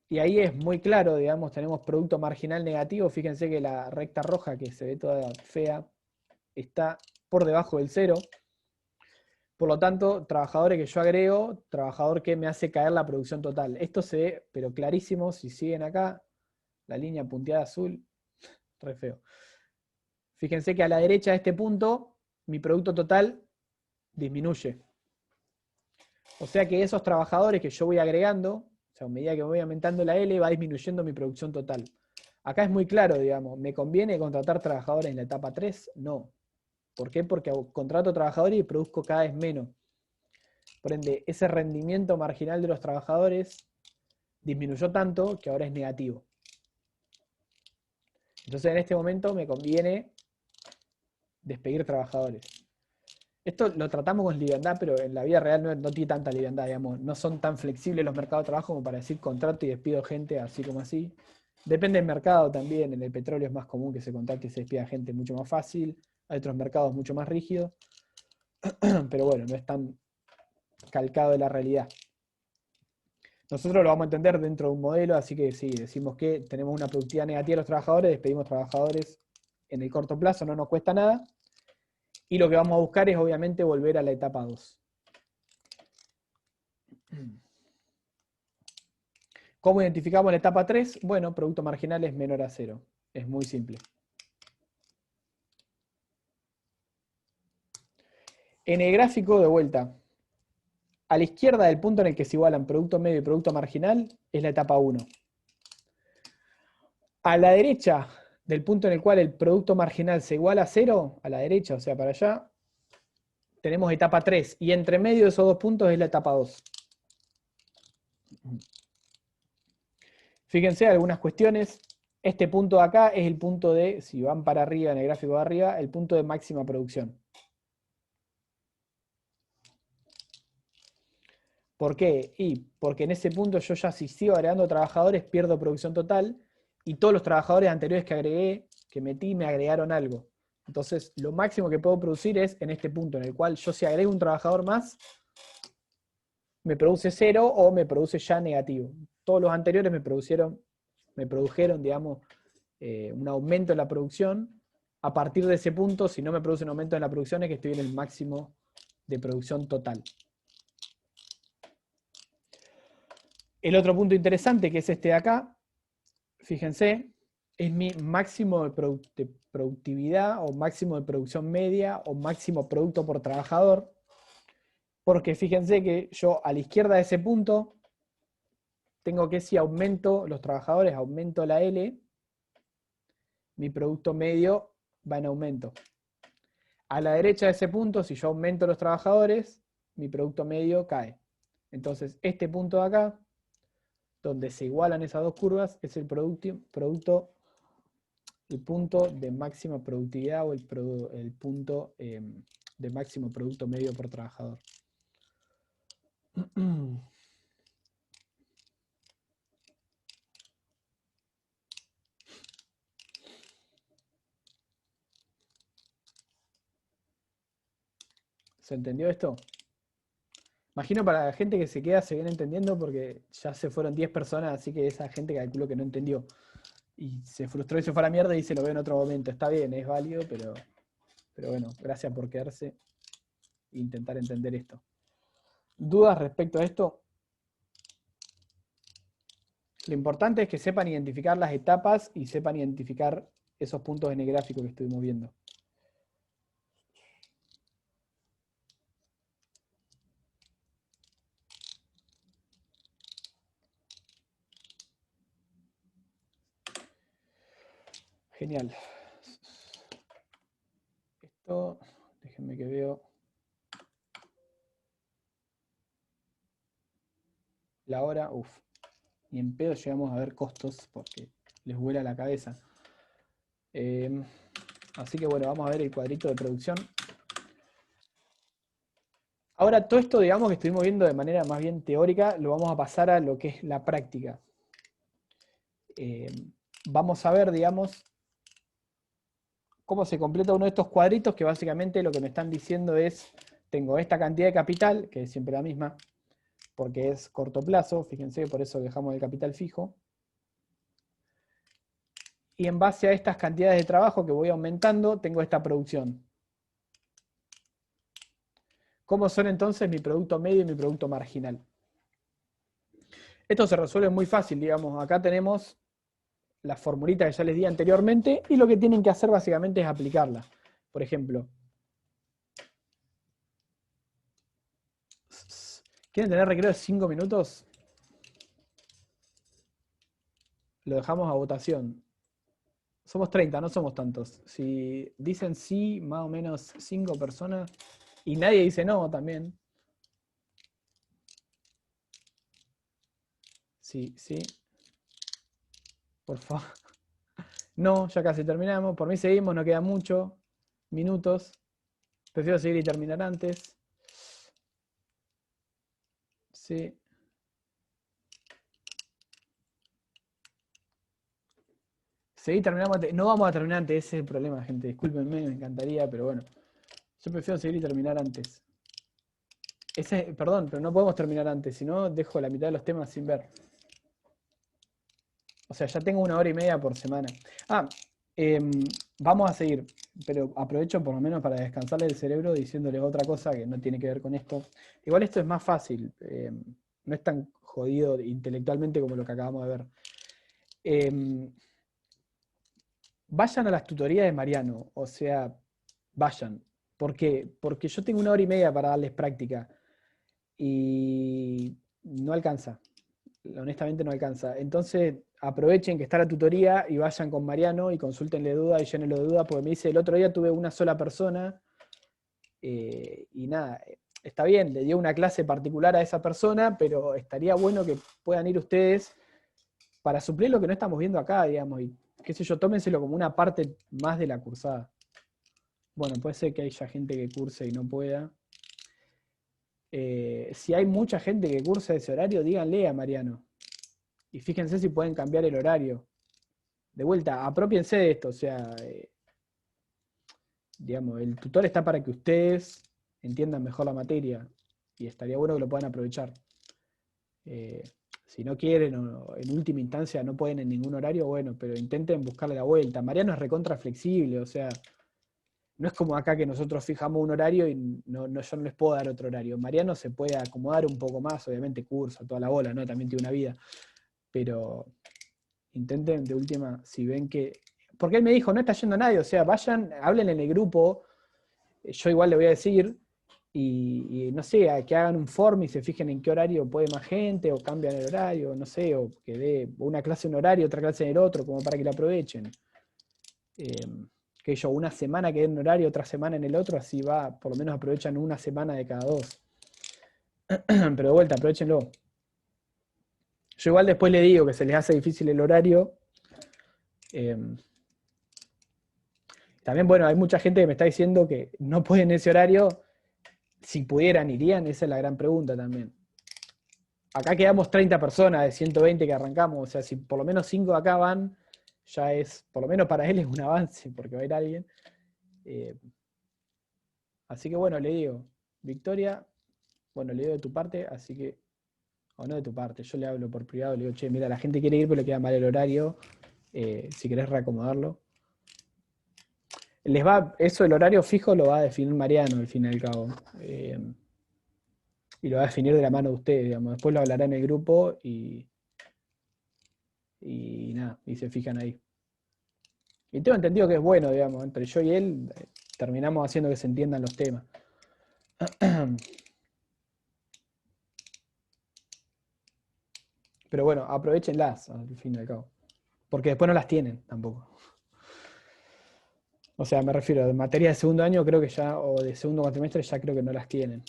y ahí es muy claro, digamos, tenemos producto marginal negativo. Fíjense que la recta roja, que se ve toda fea, está por debajo del 0. Por lo tanto, trabajadores que yo agrego, trabajador que me hace caer la producción total. Esto se ve, pero clarísimo, si siguen acá, la línea punteada azul, re feo. Fíjense que a la derecha de este punto, mi producto total disminuye. O sea que esos trabajadores que yo voy agregando, o sea, a medida que voy aumentando la L, va disminuyendo mi producción total. Acá es muy claro, digamos, ¿me conviene contratar trabajadores en la etapa 3? No. ¿Por qué? Porque contrato trabajadores y produzco cada vez menos. Por ende, ese rendimiento marginal de los trabajadores disminuyó tanto que ahora es negativo. Entonces en este momento me conviene despedir trabajadores. Esto lo tratamos con liviandad, pero en la vida real no tiene tanta liviandad, digamos. No son tan flexibles los mercados de trabajo como para decir contrato y despido gente así como así. Depende del mercado también. En el petróleo es más común que se contrate y se despida gente mucho más fácil. Hay otros mercados mucho más rígidos. Pero bueno, no es tan calcado de la realidad. Nosotros lo vamos a entender dentro de un modelo, así que sí, decimos que tenemos una productividad negativa de los trabajadores, despedimos trabajadores en el corto plazo, no nos cuesta nada. Y lo que vamos a buscar es obviamente volver a la etapa 2. ¿Cómo identificamos la etapa 3? Bueno, producto marginal es menor a 0. Es muy simple. En el gráfico, de vuelta, a la izquierda del punto en el que se igualan producto medio y producto marginal es la etapa 1. A la derecha del punto en el cual el producto marginal se iguala a 0, a la derecha, o sea, para allá, tenemos etapa 3. Y entre medio de esos dos puntos es la etapa 2. Fíjense algunas cuestiones. Este punto de acá es el punto de, si van para arriba en el gráfico de arriba, el punto de máxima producción. ¿Por qué? Y porque en ese punto yo ya si sigo agregando trabajadores pierdo producción total y todos los trabajadores anteriores que agregué, que metí, me agregaron algo. Entonces lo máximo que puedo producir es en este punto en el cual yo si agrego un trabajador más, me produce 0 o me produce ya negativo. Todos los anteriores me produjeron, digamos, un aumento en la producción. A partir de ese punto, si no me produce un aumento en la producción, es que estoy en el máximo de producción total. El otro punto interesante, que es este de acá, fíjense, es mi máximo de productividad o máximo de producción media o máximo producto por trabajador. Porque fíjense que yo a la izquierda de ese punto tengo que si aumento los trabajadores, aumento la L, mi producto medio va en aumento. A la derecha de ese punto, si yo aumento los trabajadores, mi producto medio cae. Entonces, este punto de acá, donde se igualan esas dos curvas, es el punto de máxima productividad o el punto de máximo producto medio por trabajador. ¿Se entendió esto? Imagino para la gente que se queda se viene entendiendo porque ya se fueron 10 personas, así que esa gente calculó que no entendió. Y se frustró y se fue a la mierda y se lo ve en otro momento. Está bien, es válido, pero bueno, gracias por quedarse e intentar entender esto. ¿Dudas respecto a esto? Lo importante es que sepan identificar las etapas y sepan identificar esos puntos en el gráfico que estuvimos viendo. Genial. Esto, déjenme que veo. La hora, uff. Ni en pedo llegamos a ver costos porque les vuela la cabeza. Así que bueno, vamos a ver el cuadrito de producción. Ahora todo esto, digamos, que estuvimos viendo de manera más bien teórica, lo vamos a pasar a lo que es la práctica. Vamos a ver, digamos, cómo se completa uno de estos cuadritos, que básicamente lo que me están diciendo es, tengo esta cantidad de capital, que es siempre la misma, porque es corto plazo, fíjense, por eso dejamos el capital fijo. Y en base a estas cantidades de trabajo que voy aumentando, tengo esta producción. ¿Cómo son entonces mi producto medio y mi producto marginal? Esto se resuelve muy fácil, digamos. Acá tenemos la formulita que ya les di anteriormente y lo que tienen que hacer básicamente es aplicarla. Por ejemplo, ¿quieren tener recreo de 5 minutos? Lo dejamos a votación. Somos 30, no somos tantos. Si dicen sí, más o menos 5 personas, y nadie dice no también. Sí, sí. Por favor. No, ya casi terminamos. Por mí seguimos, no queda mucho. Minutos. Prefiero seguir y terminar antes. Sí. Seguí, terminamos antes. No vamos a terminar antes, ese es el problema, gente. Discúlpenme, me encantaría, pero bueno. Yo prefiero seguir y terminar antes. Perdón, pero no podemos terminar antes, si no dejo la mitad de los temas sin ver. O sea, ya tengo 1 hora y media por semana. Vamos a seguir, pero aprovecho por lo menos para descansarle el cerebro diciéndoles otra cosa que no tiene que ver con esto. Igual esto es más fácil, no es tan jodido intelectualmente como lo que acabamos de ver. Vayan a las tutorías de Mariano, o sea, vayan. ¿Por qué? Porque yo tengo 1 hora y media para darles práctica y no alcanza. Honestamente no alcanza. Entonces aprovechen que está la tutoría y vayan con Mariano y consúltenle dudas y llénenlo de dudas, porque me dice, el otro día tuve una sola persona y nada, está bien, le dio una clase particular a esa persona, pero estaría bueno que puedan ir ustedes para suplir lo que no estamos viendo acá, digamos, y qué sé yo, tómenselo como una parte más de la cursada. Bueno, puede ser que haya gente que curse y no pueda. Si hay mucha gente que cursa ese horario, díganle a Mariano. Y fíjense si pueden cambiar el horario. De vuelta, apropiense de esto, o sea, digamos, el tutor está para que ustedes entiendan mejor la materia y estaría bueno que lo puedan aprovechar. Si no quieren o en última instancia no pueden en ningún horario, bueno, pero intenten buscarle la vuelta. Mariano es recontra flexible, o sea, no es como acá que nosotros fijamos un horario y yo no les puedo dar otro horario. Mariano se puede acomodar un poco más, obviamente cursa toda la bola, ¿no? También tiene una vida, pero intenten de última, si ven que... Porque él me dijo, no está yendo nadie, o sea, vayan, hablen en el grupo, yo igual le voy a decir, y no sé, a que hagan un form y se fijen en qué horario puede más gente, o cambian el horario, no sé, o que dé una clase en un horario, otra clase en el otro, como para que la aprovechen. Que yo, una semana que den un horario, otra semana en el otro, así va, por lo menos aprovechan una semana de cada 2. Pero de vuelta, aprovechenlo. Yo igual después le digo que se les hace difícil el horario. También, bueno, hay mucha gente que me está diciendo que no pueden ese horario. Si pudieran, irían, esa es la gran pregunta también. Acá quedamos 30 personas de 120 que arrancamos, o sea, si por lo menos 5 de acá van, ya es, por lo menos para él es un avance, porque va a ir alguien. Así que bueno, le digo, Victoria, bueno, le digo de tu parte, así que, o no de tu parte, yo le hablo por privado, le digo, che, mira, la gente quiere ir, pero le queda mal el horario, si querés reacomodarlo. Eso, el horario fijo lo va a definir Mariano, al fin y al cabo. Y lo va a definir de la mano de usted, digamos. Después lo hablará en el grupo y nada, y se fijan ahí. Y tengo entendido que es bueno, digamos, entre yo y él terminamos haciendo que se entiendan los temas. Pero bueno, aprovechenlas, al fin y al cabo. Porque después no las tienen tampoco. O sea, me refiero, de materia de segundo año creo que ya, o de segundo cuatrimestre ya creo que no las tienen.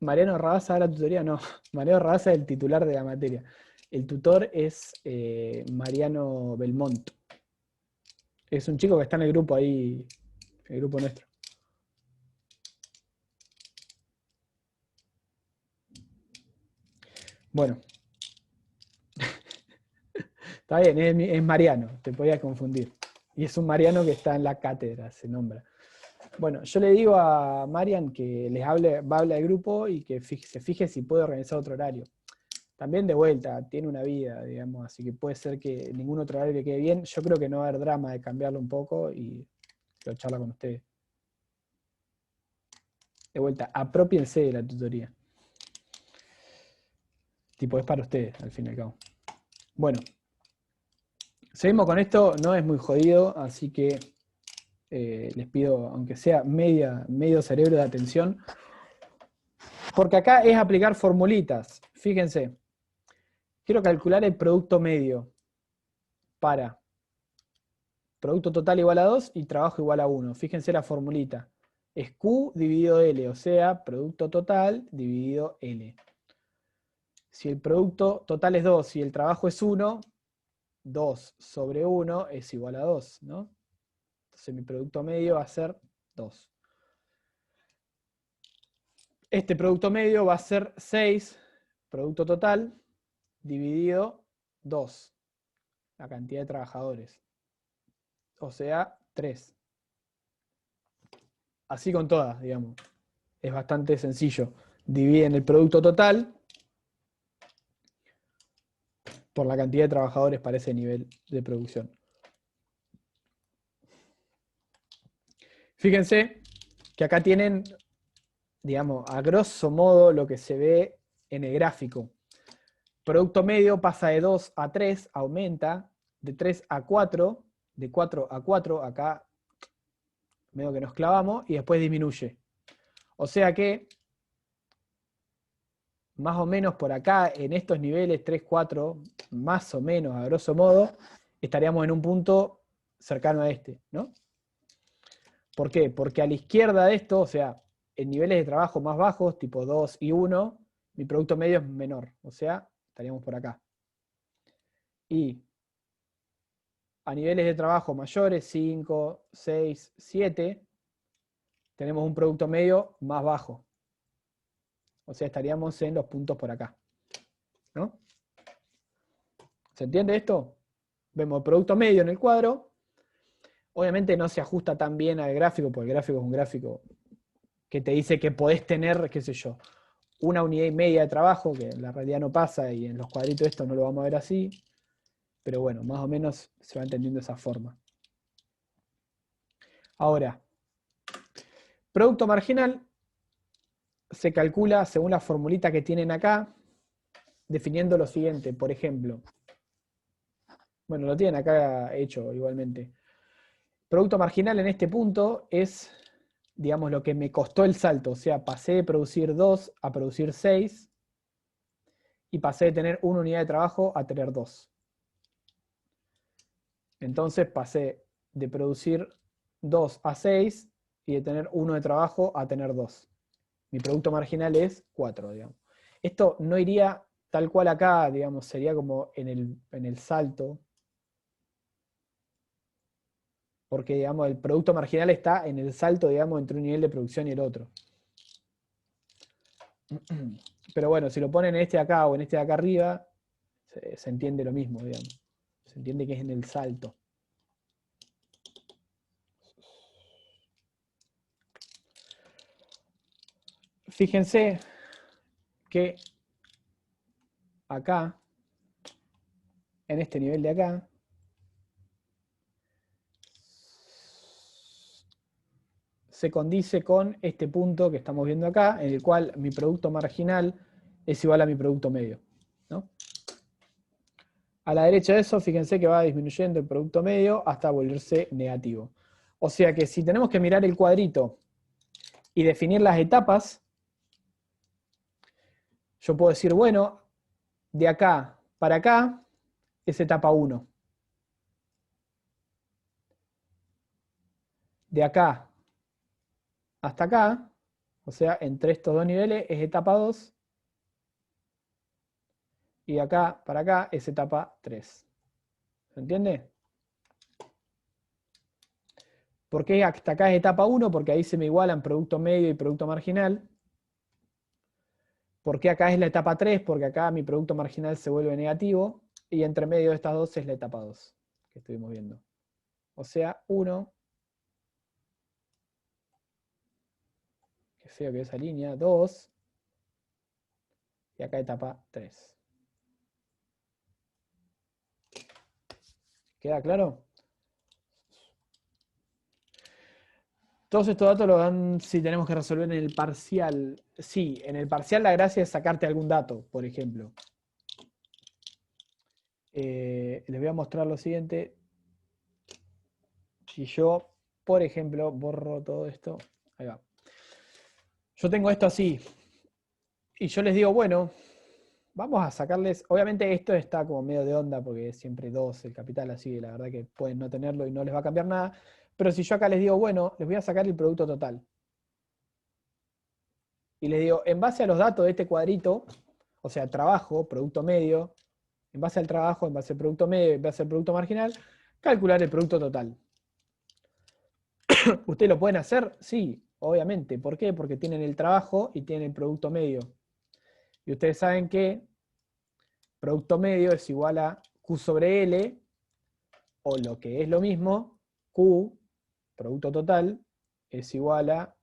Mariano Rabasa da la tutoría, no. Mariano Rabasa es el titular de la materia. El tutor es Mariano Belmont. Es un chico que está en el grupo ahí, el grupo nuestro. Bueno. Está bien, es Mariano, te podías confundir. Y es un Mariano que está en la cátedra, se nombra. Bueno, yo le digo a Marian que les hable, va a hablar del grupo y que se fije si puede organizar otro horario. También de vuelta, tiene una vida, digamos, así que puede ser que ningún otro horario le quede bien. Yo creo que no va a haber drama de cambiarlo un poco y lo charla con ustedes. De vuelta, apropiense de la tutoría. Tipo, es para ustedes, al fin y al cabo. Bueno, seguimos con esto, no es muy jodido, así que les pido, aunque sea medio cerebro de atención, porque acá es aplicar formulitas. Fíjense, quiero calcular el producto medio para producto total igual a 2 y trabajo igual a 1. Fíjense la formulita. Es Q dividido L, o sea, producto total dividido L. Si el producto total es 2 y el trabajo es 1, 2 sobre 1 es igual a 2, ¿no? Entonces mi producto medio va a ser 2. Este producto medio va a ser 6, producto total, dividido 2, la cantidad de trabajadores. O sea, 3. Así con todas, digamos. Es bastante sencillo. Dividen el producto total por la cantidad de trabajadores para ese nivel de producción. Fíjense que acá tienen, digamos, a grosso modo lo que se ve en el gráfico. Producto medio pasa de 2 a 3, aumenta, de 3 a 4, de 4 a 4, acá medio que nos clavamos, y después disminuye. O sea que, más o menos por acá, en estos niveles 3, 4, más o menos, a grosso modo, estaríamos en un punto cercano a este, ¿no? ¿Por qué? Porque a la izquierda de esto, o sea, en niveles de trabajo más bajos, tipo 2 y 1, mi producto medio es menor, o sea, estaríamos por acá. Y a niveles de trabajo mayores, 5, 6, 7, tenemos un producto medio más bajo. O sea, estaríamos en los puntos por acá. ¿No? ¿Se entiende esto? Vemos el producto medio en el cuadro. Obviamente no se ajusta tan bien al gráfico, porque el gráfico es un gráfico que te dice que podés tener, qué sé yo, una unidad y media de trabajo, que en la realidad no pasa, y en los cuadritos esto no lo vamos a ver así. Pero bueno, más o menos se va entendiendo de esa forma. Ahora, producto marginal se calcula según la formulita que tienen acá, definiendo lo siguiente. Por ejemplo, bueno, lo tienen acá hecho igualmente. Producto marginal en este punto es, digamos, lo que me costó el salto. O sea, pasé de producir 2 a producir 6 y pasé de tener una unidad de trabajo a tener 2. Entonces pasé de producir 2 a 6 y de tener 1 de trabajo a tener 2. Mi producto marginal es 4, digamos. Esto no iría tal cual acá, digamos, sería como en el salto, porque, digamos, el producto marginal está en el salto, digamos, entre un nivel de producción y el otro. Pero bueno, si lo ponen en este de acá o en este de acá arriba, se entiende lo mismo, digamos. Se entiende que es en el salto. fíjense que acá, en este nivel de acá, se condice con este punto que estamos viendo acá, en el cual mi producto marginal es igual a mi producto medio, ¿no? A la derecha de eso, fíjense que va disminuyendo el producto medio hasta volverse negativo. O sea que si tenemos que mirar el cuadrito y definir las etapas, yo puedo decir, bueno, de acá para acá es etapa 1. De acá hasta acá, o sea, entre estos dos niveles es etapa 2. Y de acá para acá es etapa 3. ¿Se entiende? ¿Por qué hasta acá es etapa 1? Porque ahí se me igualan producto medio y producto marginal. ¿Por qué acá es la etapa 3? Porque acá mi producto marginal se vuelve negativo. Y entre medio de estas dos es la etapa 2 que estuvimos viendo. O sea, 1. Qué feo que esa línea. 2. Y acá etapa 3. ¿Queda claro? Todos estos datos los dan si tenemos que resolver en el parcial. Sí, en el parcial la gracia es sacarte algún dato, por ejemplo. Les voy a mostrar lo siguiente. Si yo, por ejemplo, borro todo esto. Ahí va. Yo tengo esto así. Y yo les digo, bueno, vamos a sacarles. Obviamente esto está como medio de onda porque es siempre 2 el capital, así que la verdad que pueden no tenerlo y no les va a cambiar nada. Pero si yo acá les digo, bueno, les voy a sacar el producto total. Y les digo, en base a los datos de este cuadrito, o sea, trabajo, producto medio, en base al trabajo, en base al producto medio, en base al producto marginal, calcular el producto total. ¿Ustedes lo pueden hacer? Sí, obviamente. ¿Por qué? Porque tienen el trabajo y tienen el producto medio. Y ustedes saben que producto medio es igual a Q sobre L, o lo que es lo mismo, Q, producto total, es igual a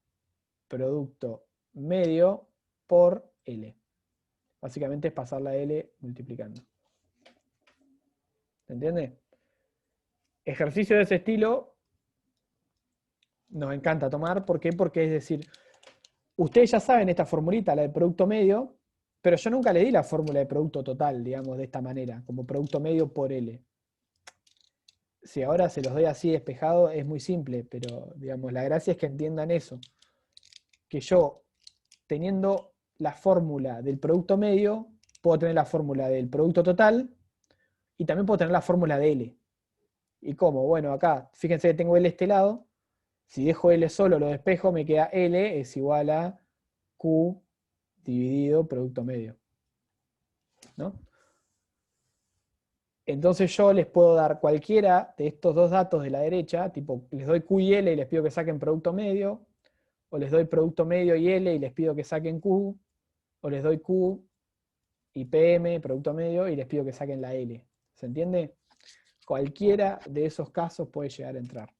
producto medio por L. Básicamente es pasar la L multiplicando. ¿Se entiende? Ejercicio de ese estilo nos encanta tomar. ¿Por qué? Porque es decir, ustedes ya saben esta formulita, la del producto medio, pero yo nunca le di la fórmula de producto total, digamos, de esta manera, como producto medio por L. Si ahora se los doy así despejado, es muy simple, pero digamos, la gracia es que entiendan eso. Que yo, teniendo la fórmula del producto medio, puedo tener la fórmula del producto total y también puedo tener la fórmula de L. ¿Y cómo? Bueno, acá, fíjense que tengo L este lado. Si dejo L solo, lo despejo, me queda L es igual a Q dividido producto medio. ¿No? Entonces yo les puedo dar cualquiera de estos dos datos de la derecha, tipo, les doy Q y L y les pido que saquen producto medio, o les doy producto medio y L y les pido que saquen Q, o les doy Q y PM, producto medio, y les pido que saquen la L. ¿Se entiende? Cualquiera de esos casos puede llegar a entrar.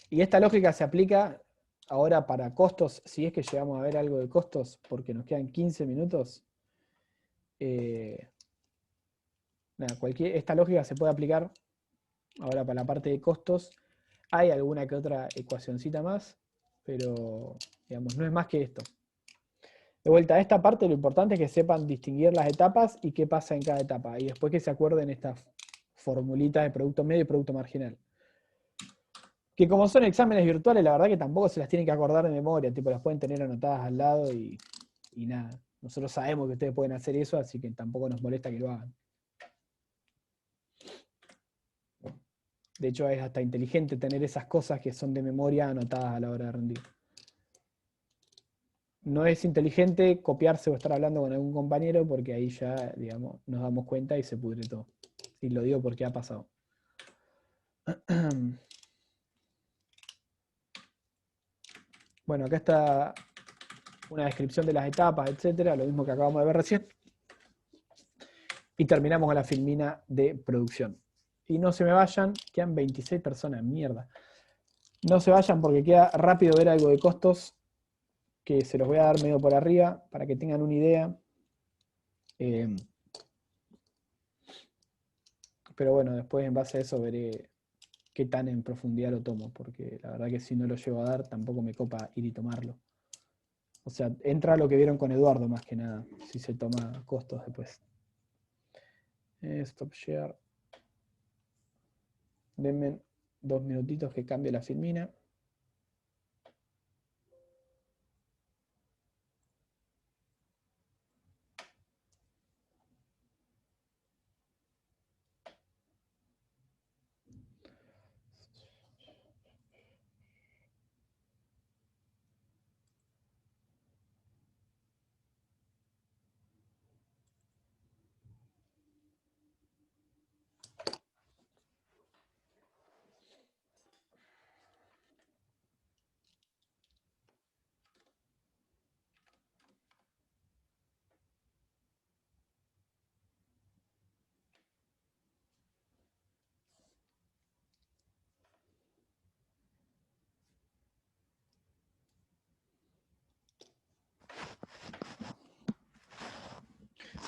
Y esta lógica se aplica ahora para costos, si es que llegamos a ver algo de costos, porque nos quedan 15 minutos. Nada, esta lógica se puede aplicar ahora para la parte de costos. Hay alguna que otra ecuacioncita más, pero digamos, no es más que esto. De vuelta, a esta parte lo importante es que sepan distinguir las etapas y qué pasa en cada etapa. Y después que se acuerden estas formulitas de producto medio y producto marginal. Que como son exámenes virtuales, la verdad que tampoco se las tienen que acordar de memoria, tipo las pueden tener anotadas al lado y nada. Nosotros sabemos que ustedes pueden hacer eso, así que tampoco nos molesta que lo hagan. De hecho, es hasta inteligente tener esas cosas que son de memoria anotadas a la hora de rendir. No es inteligente copiarse o estar hablando con algún compañero porque ahí ya, digamos, nos damos cuenta y se pudre todo. Y lo digo porque ha pasado. Bueno, acá está una descripción de las etapas, etcétera, lo mismo que acabamos de ver recién. Y terminamos con la filmina de producción. Y no se me vayan, quedan 26 personas, mierda. No se vayan porque queda rápido ver algo de costos, que se los voy a dar medio por arriba para que tengan una idea. Pero bueno, después en base a eso veré qué tan en profundidad lo tomo, porque la verdad que si no lo llego a dar, tampoco me copa ir y tomarlo. O sea, entra lo que vieron con Eduardo más que nada, si se toma costos después. Stop share. Denme 2 minutitos que cambie la filmina.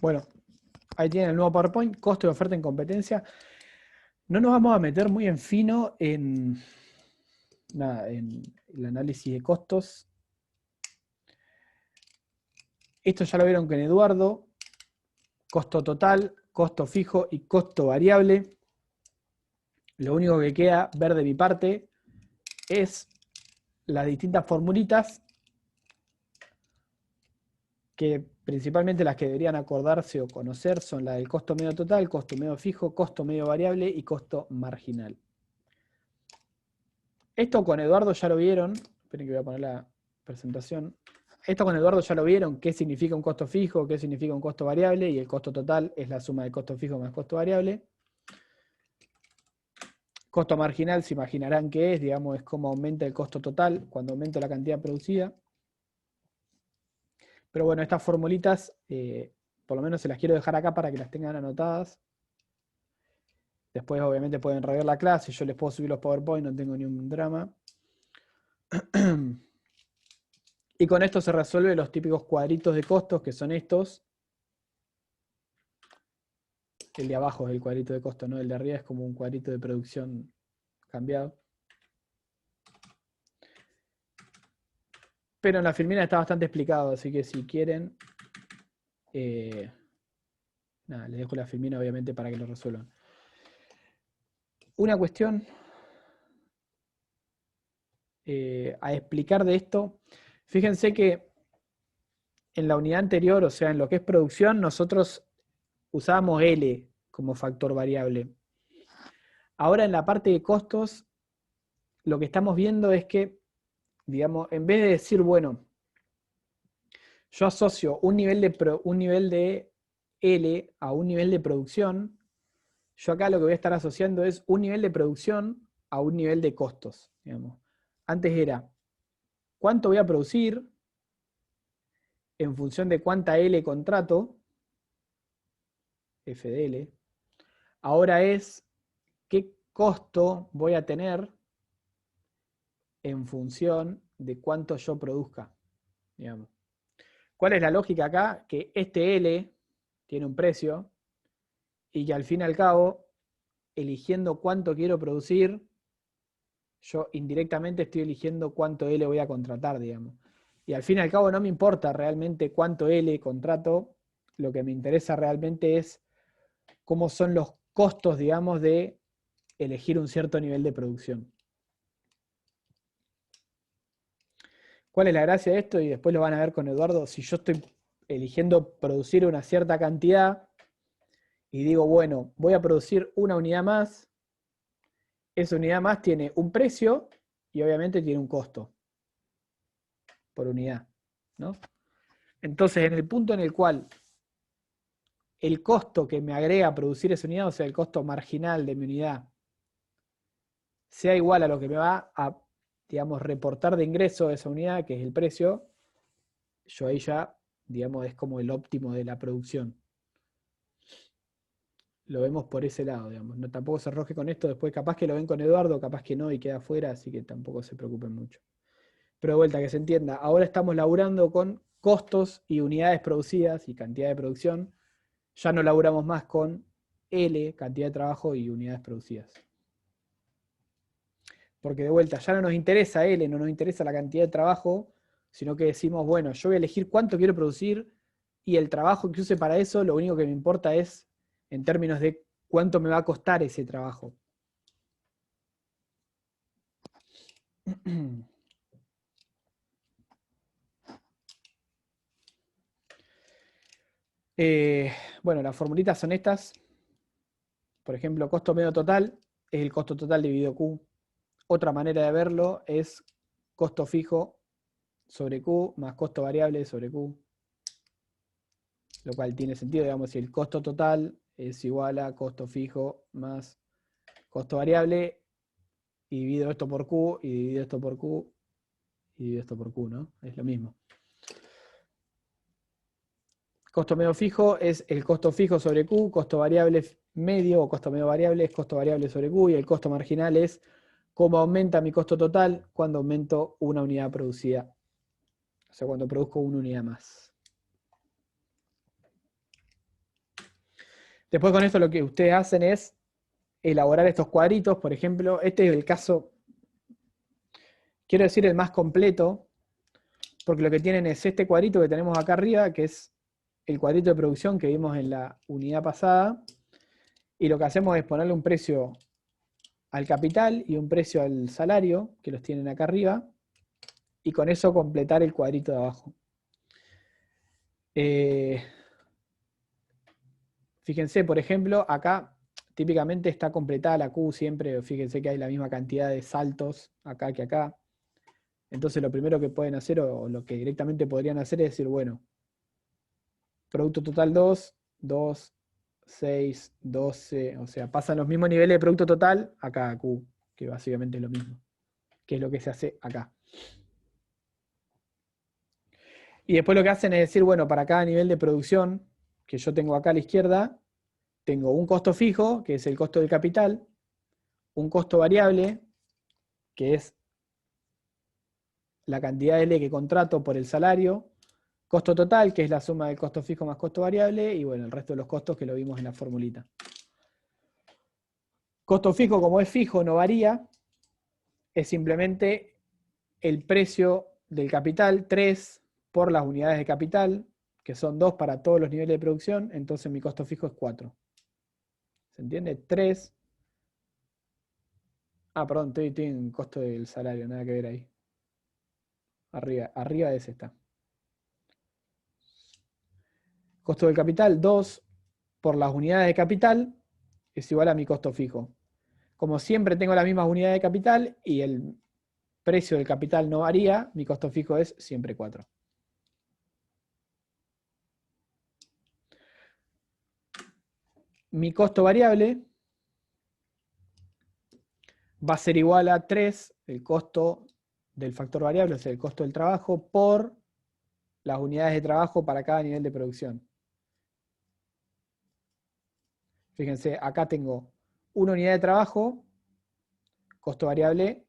Bueno, ahí tienen el nuevo PowerPoint, costo de oferta en competencia. No nos vamos a meter muy en fino en el análisis de costos. Esto ya lo vieron con Eduardo. Costo total, costo fijo y costo variable. Lo único que queda ver de mi parte es las distintas formulitas, que principalmente las que deberían acordarse o conocer son la del costo medio total, costo medio fijo, costo medio variable y costo marginal. Esto con Eduardo ya lo vieron. Esperen que voy a poner la presentación. Esto con Eduardo ya lo vieron, qué significa un costo fijo, qué significa un costo variable, y el costo total es la suma de costo fijo más costo variable. Costo marginal, se imaginarán qué es, digamos, es cómo aumenta el costo total cuando aumenta la cantidad producida. Pero bueno, estas formulitas, por lo menos se las quiero dejar acá para que las tengan anotadas. Después obviamente pueden rever la clase, yo les puedo subir los PowerPoint, no tengo ningún drama. Y con esto se resuelven los típicos cuadritos de costos, que son estos. El de abajo es el cuadrito de costo, ¿no? El de arriba es como un cuadrito de producción cambiado. Pero en la filmina está bastante explicado, así que si quieren, nada, les dejo la filmina obviamente para que lo resuelvan. Una cuestión a explicar de esto, fíjense que en la unidad anterior, o sea, en lo que es producción, nosotros usábamos L como factor variable. Ahora en la parte de costos, lo que estamos viendo es que, digamos, en vez de decir, bueno, yo asocio un nivel de L a un nivel de producción, yo acá lo que voy a estar asociando es un nivel de producción a un nivel de costos, digamos. Antes era, ¿cuánto voy a producir en función de cuánta L contrato? F de L. Ahora es, ¿qué costo voy a tener en función de cuánto yo produzca? Digamos. ¿Cuál es la lógica acá? Que este L tiene un precio y que al fin y al cabo, eligiendo cuánto quiero producir, yo indirectamente estoy eligiendo cuánto L voy a contratar, digamos. Y al fin y al cabo no me importa realmente cuánto L contrato, lo que me interesa realmente es cómo son los costos, digamos, de elegir un cierto nivel de producción. ¿Cuál es la gracia de esto? Y después lo van a ver con Eduardo. Si yo estoy eligiendo producir una cierta cantidad y digo, bueno, voy a producir una unidad más, esa unidad más tiene un precio y obviamente tiene un costo por unidad, ¿no? Entonces, en el punto en el cual el costo que me agrega producir esa unidad, o sea, el costo marginal de mi unidad, sea igual a lo que me va a, digamos, reportar de ingreso de esa unidad, que es el precio, yo ahí ya, digamos, es como el óptimo de la producción. lo vemos por ese lado, digamos. No, tampoco se arroje con esto, después capaz que lo ven con Eduardo, capaz que no y queda afuera, así que tampoco se preocupen mucho. Pero de vuelta, que se entienda, ahora estamos laburando con costos y unidades producidas y cantidad de producción. Ya no laburamos más con L, cantidad de trabajo y unidades producidas. Porque de vuelta, ya no nos interesa L, no nos interesa la cantidad de trabajo, sino que decimos, bueno, yo voy a elegir cuánto quiero producir y el trabajo que use para eso, lo único que me importa es en términos de cuánto me va a costar ese trabajo. Bueno, las formulitas son estas. Por ejemplo, costo medio total es el costo total dividido Q. Otra manera de verlo es costo fijo sobre Q más costo variable sobre Q. Lo cual tiene sentido, digamos, si el costo total es igual a costo fijo más costo variable, y divido esto por Q, y divido esto por Q, y divido esto por Q, ¿no? Es lo mismo. Costo medio fijo es el costo fijo sobre Q, costo variable medio o costo medio variable es costo variable sobre Q, y el costo marginal es cómo aumenta mi costo total cuando aumento una unidad producida. O sea, cuando produzco una unidad más. Después con esto lo que ustedes hacen es elaborar estos cuadritos. Por ejemplo, este es el caso, quiero decir el más completo, porque lo que tienen es este cuadrito que tenemos acá arriba, que es el cuadrito de producción que vimos en la unidad pasada, y lo que hacemos es ponerle un precio al capital y un precio al salario, que los tienen acá arriba, y con eso completar el cuadrito de abajo. Fíjense, por ejemplo, acá típicamente está completada la Q siempre, fíjense que hay la misma cantidad de saltos acá que acá. Entonces lo primero que pueden hacer, o lo que directamente podrían hacer, es decir, bueno, producto total 2, 2, 6, 12, o sea, pasan los mismos niveles de producto total acá a Q, que básicamente es lo mismo, que es lo que se hace acá. Y después lo que hacen es decir, bueno, para cada nivel de producción que yo tengo acá a la izquierda, tengo un costo fijo, que es el costo del capital, un costo variable, que es la cantidad de L que contrato por el salario, costo total, que es la suma del costo fijo más costo variable, y bueno, el resto de los costos que lo vimos en la formulita. Costo fijo, como es fijo, no varía, es simplemente el precio del capital, 3 por las unidades de capital, que son 2 para todos los niveles de producción, entonces mi costo fijo es 4. ¿Se entiende? 3. Ah, perdón, estoy en costo del salario, nada que ver ahí. Arriba de ese está. Costo del capital, 2 por las unidades de capital, es igual a mi costo fijo. Como siempre tengo las mismas unidades de capital y el precio del capital no varía, mi costo fijo es siempre 4. Mi costo variable va a ser igual a 3, el costo del factor variable, o sea, el costo del trabajo, por las unidades de trabajo para cada nivel de producción. Fíjense, acá tengo una unidad de trabajo, costo variable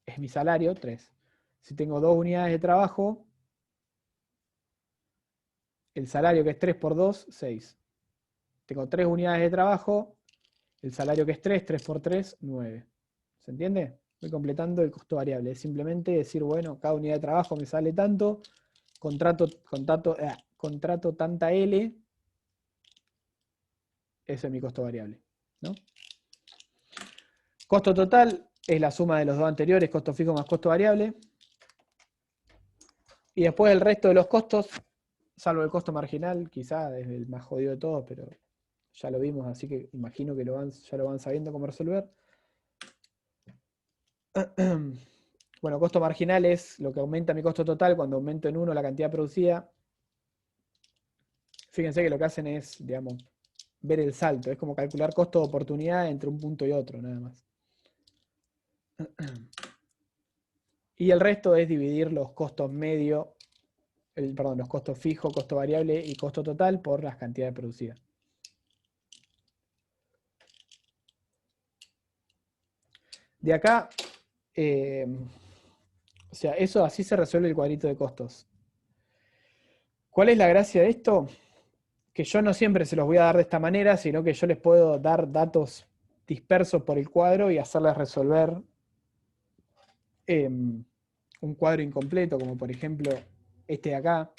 es mi salario, 3. Si tengo 2 unidades de trabajo, el salario que es 3 por 2, 6. Tengo 3 unidades de trabajo, el salario que es 3, 3 por 3, 9. ¿Se entiende? Voy completando el costo variable. Es simplemente decir, bueno, cada unidad de trabajo me sale tanto, contrato tanta L, ese es mi costo variable, ¿no? Costo total es la suma de los dos anteriores, costo fijo más costo variable. Y después el resto de los costos, salvo el costo marginal, quizá es el más jodido de todos, pero ya lo vimos, así que imagino que ya lo van sabiendo cómo resolver. Bueno, costo marginal es lo que aumenta mi costo total cuando aumento en 1 la cantidad producida. Fíjense que lo que hacen es, digamos, ver el salto. Es como calcular costo de oportunidad entre un punto y otro, nada más. Y el resto es dividir los costos medio, los costos fijos, costo variable y costo total por las cantidades producidas. De acá, o sea, eso así se resuelve el cuadrito de costos. ¿Cuál es la gracia de esto? Que yo no siempre se los voy a dar de esta manera, sino que yo les puedo dar datos dispersos por el cuadro y hacerles resolver un cuadro incompleto, como por ejemplo este de acá.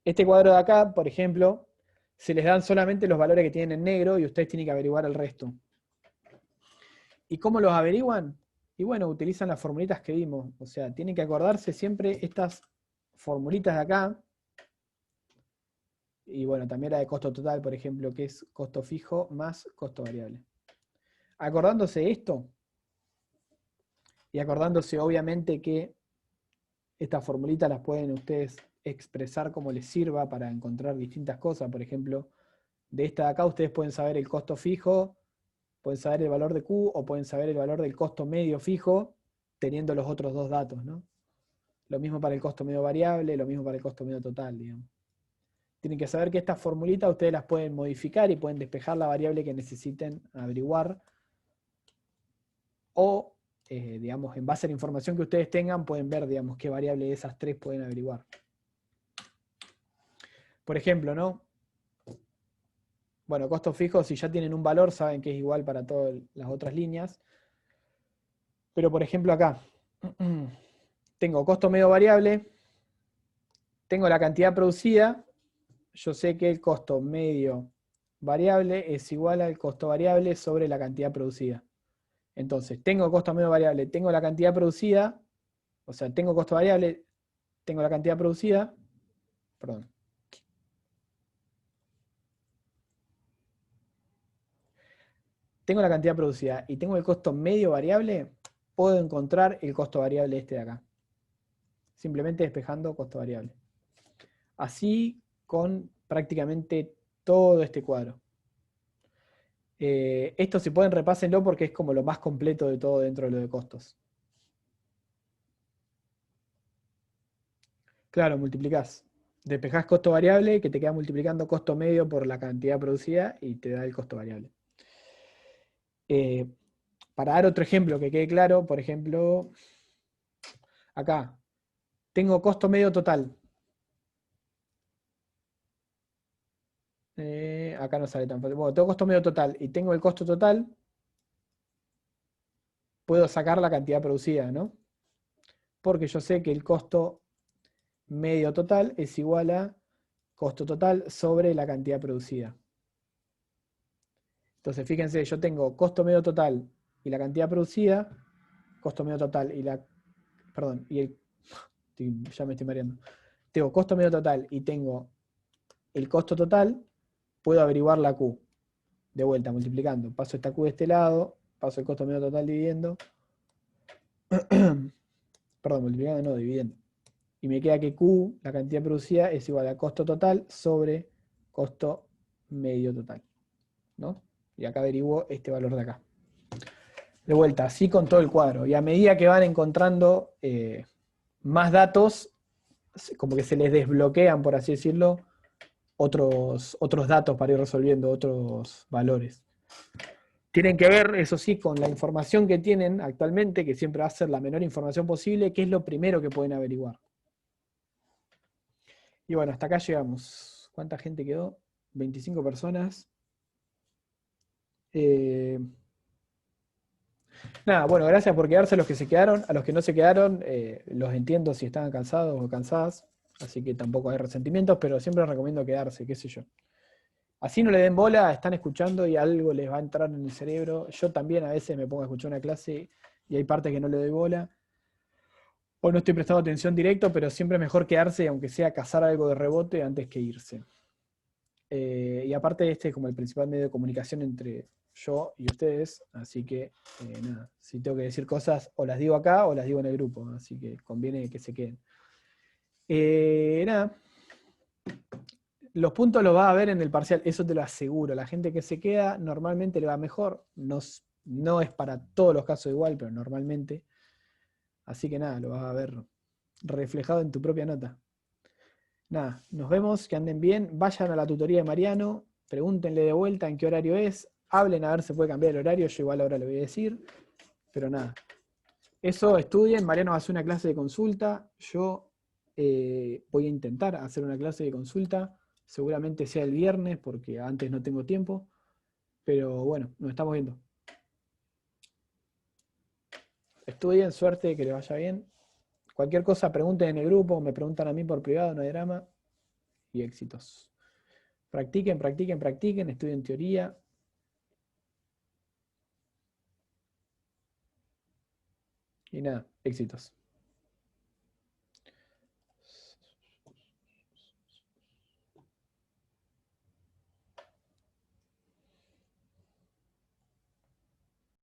Este cuadro de acá, por ejemplo, se les dan solamente los valores que tienen en negro y ustedes tienen que averiguar el resto. ¿Y cómo los averiguan? Y bueno, utilizan las formulitas que vimos. O sea, tienen que acordarse siempre estas formulitas de acá. Y bueno, también la de costo total, por ejemplo, que es costo fijo más costo variable. Acordándose esto, y acordándose obviamente que estas formulitas las pueden ustedes expresar como les sirva para encontrar distintas cosas. Por ejemplo, de esta de acá ustedes pueden saber el costo fijo, pueden saber el valor de Q o pueden saber el valor del costo medio fijo teniendo los otros dos datos, ¿no? Lo mismo para el costo medio variable, lo mismo para el costo medio total, digamos. Tienen que saber que estas formulitas ustedes las pueden modificar y pueden despejar la variable que necesiten averiguar. O, digamos, en base a la información que ustedes tengan, pueden ver, digamos, qué variable de esas tres pueden averiguar. Por ejemplo, ¿no? Bueno, costos fijos, si ya tienen un valor, saben que es igual para todas las otras líneas. Pero, por ejemplo, acá, tengo costo medio variable, tengo la cantidad producida, yo sé que el costo medio variable es igual al costo variable sobre la cantidad producida. Entonces, tengo costo medio variable, tengo la cantidad producida, o sea, tengo costo variable, tengo la cantidad producida, perdón. Tengo la cantidad producida y tengo el costo medio variable, puedo encontrar el costo variable este de acá. Simplemente despejando costo variable. Así con prácticamente todo este cuadro. Esto si pueden repásenlo porque es como lo más completo de todo dentro de lo de costos. Claro, multiplicás. Despejás costo variable que te queda multiplicando costo medio por la cantidad producida y te da el costo variable. Para dar otro ejemplo que quede claro, por ejemplo, acá, tengo costo medio total. Acá no sale tan fácil. Bueno, tengo costo medio total y tengo el costo total, puedo sacar la cantidad producida, ¿no? Porque yo sé que el costo medio total es igual a costo total sobre la cantidad producida. Entonces, fíjense, yo tengo costo medio total y la cantidad producida, costo medio total y la... Perdón, y el... Ya me estoy mareando. Tengo costo medio total y tengo el costo total, puedo averiguar la Q. De vuelta, multiplicando. Paso esta Q de este lado, paso el costo medio total dividiendo. Perdón, multiplicando no, dividiendo. Y me queda que Q, la cantidad producida, es igual a costo total sobre costo medio total, ¿no? Y acá averiguo este valor de acá. De vuelta, así con todo el cuadro. Y a medida que van encontrando más datos, como que se les desbloquean, por así decirlo, otros datos para ir resolviendo, otros valores. Tienen que ver, eso sí, con la información que tienen actualmente, que siempre va a ser la menor información posible, que es lo primero que pueden averiguar. Y bueno, hasta acá llegamos. ¿Cuánta gente quedó? 25 personas. Nada, bueno, gracias por quedarse a los que se quedaron. A los que no se quedaron, los entiendo si estaban cansados o cansadas. Así que tampoco hay resentimientos, pero siempre les recomiendo quedarse, qué sé yo. Así no le den bola, están escuchando y algo les va a entrar en el cerebro. Yo también a veces me pongo a escuchar una clase y hay partes que no le doy bola. O no estoy prestando atención directo, pero siempre es mejor quedarse, aunque sea cazar algo de rebote, antes que irse. Y aparte este es como el principal medio de comunicación entre yo y ustedes, así que nada, si tengo que decir cosas o las digo acá o las digo en el grupo, así que conviene que se queden. Nada, los puntos los vas a ver en el parcial, eso te lo aseguro. La gente que se queda normalmente le va mejor, no es para todos los casos igual, pero normalmente. Así que nada, lo vas a ver reflejado en tu propia nota. Nada, nos vemos, que anden bien, vayan a la tutoría de Mariano, pregúntenle de vuelta en qué horario es, hablen a ver si puede cambiar el horario, yo igual ahora le voy a decir. Pero nada. Eso estudien, Mariano va a hacer una clase de consulta, yo voy a intentar hacer una clase de consulta, seguramente sea el viernes porque antes no tengo tiempo, pero bueno, nos estamos viendo. Estudien, suerte, que les vaya bien. Cualquier cosa pregunten en el grupo, me preguntan a mí por privado, no hay drama, y éxitos. Practiquen, practiquen, practiquen, estudien teoría. Y nada, éxitos.